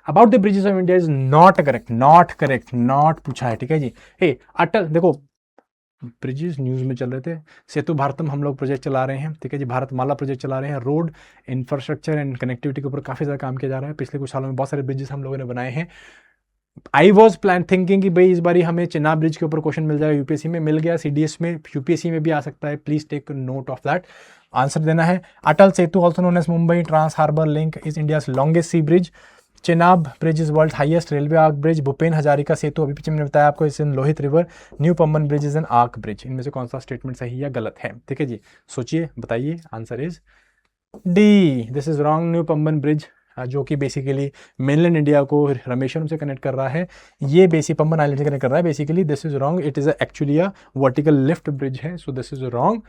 about the bridges of India is not correct, not पूछा है, ठीक है जी। हे अटल, देखो bridges news में चल रहे थे, सेतु भारतम हम लोग प्रोजेक्ट चला रहे हैं, ठीक है जी, भारतमाला प्रोजेक्ट चला रहे हैं, रोड इंफ्रास्ट्रक्चर एंड कनेक्टिविटी के ऊपर काफ़ी ज़्यादा काम किया जा रहा है। पिछले कुछ सालों में बहुत सारे ब्रिजेस हम लोगों ने बनाए हैं। आई वॉज थिंकिंग कि भाई इस बारी हमें चिनाब ब्रिज के ऊपर क्वेश्चन मिल जाएगा, यूपीएससी में मिल गया, CDS में यूपीएससी में भी आ सकता है, please take note of that. Answer देना है Atal Setu also known as Mumbai trans harbour link is India's longest sea bridge, Chenab bridge is world highest railway arch bridge, Bhupen Hazarika Setu अभी पीछे मैंने बताया आपको is in Lohit river, new Pamban bridge is an arch bridge. इनमें से कौन सा स्टेटमेंट सही या गलत है? ठीक है जी, सोचिए बताइए। Answer is D, this is wrong. New Pamban bridge जो कि बेसिकली मेनलैंड इंडिया को रामेश्वरम से कनेक्ट कर रहा है, ये बेसिक पंबन आइलैंड से कनेक्ट कर रहा है basically. This is wrong, it is actually a vertical lift bridge है, सो दिस इज रॉन्ग।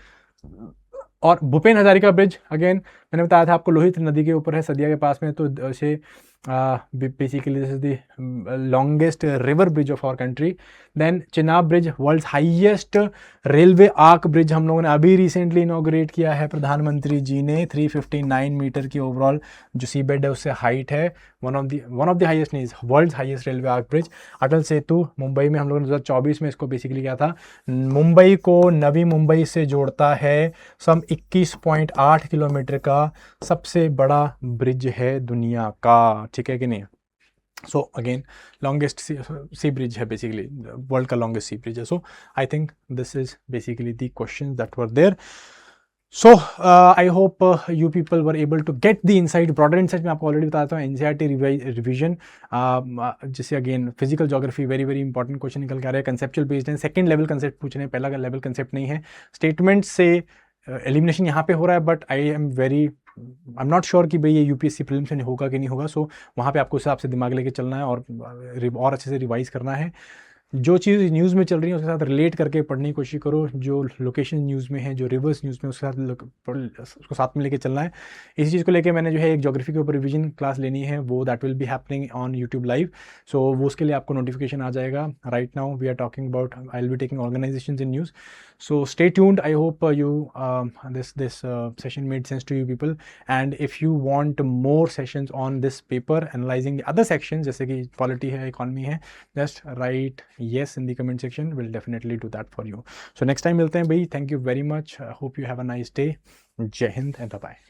और भूपेन हजारिका ब्रिज अगेन मैंने बताया था आपको, लोहित नदी के ऊपर है, सदिया के पास में, तो इसे basically this is the longest river bridge of our country. Then Chenab bridge world's highest railway arch bridge, हम लोगों ने अभी रिसेंटली इनॉग्रेट किया है, प्रधानमंत्री जी ने। 359 मीटर की ओवरऑल जो सी बेड है उससे हाइट है, वन ऑफ द हाईएस्ट नहीं, world's highest railway arch bridge. Atal Setu Mumbai में हम लोगों ने 2024 में इसको बेसिकली किया था। मुंबई को नवी मुंबई से जोड़ता है, सम 21.8 किलोमीटर का सबसे बड़ा ब्रिज है दुनिया का, ठीक है कि नहीं? So again longest sea bridge है बेसिकली, वर्ल्ड का लॉन्गेस्ट सी ब्रिज है। So I think this is basically the question that were there. So I hope you people were able to get the insight, broader insight. मैं आपको already बताता हूँ NCERT revision, जिससे again physical geography very very important question निकल के आ रहा है, कंसेप्चुअल बेस्ड है, सेकंड लेवल कंसेप्ट पूछ रहे हैं, पहला लेवल कंसेप्ट नहीं है। स्टेटमेंट से एलिमिनेशन यहाँ पे हो रहा है, but I am not sure कि भाई ये यूपीएससी प्रीलिम्स में होगा कि नहीं होगा। सो वहाँ पे आपको हिसाब से दिमाग लेके चलना है और अच्छे से रिवाइज करना है। जो चीज़ न्यूज़ में चल रही है उसके साथ रिलेट करके पढ़ने की कोशिश करो, जो लोकेशन न्यूज़ में है, जो रिवर्स न्यूज़ में, उसके साथ उसको साथ में लेके चलना है। इसी चीज़ को लेके मैंने जो है एक ज्योग्राफी के ऊपर रिवीजन क्लास लेनी है, वो that will be happening on YouTube live. So वो उसके लिए आपको नोटिफिकेशन आ जाएगा। Right now we are talking about, I will be taking organisations in news, so stay tuned. I hope this session made sense to you people, and if you want more sessions on this paper analyzing the other sections जैसे कि polity है, economy है, just write yes in the comment section, we'll definitely do that for you. So next time मिलते हैं भाई, thank you very much, hope you have a nice day, जय Hind and bye bye.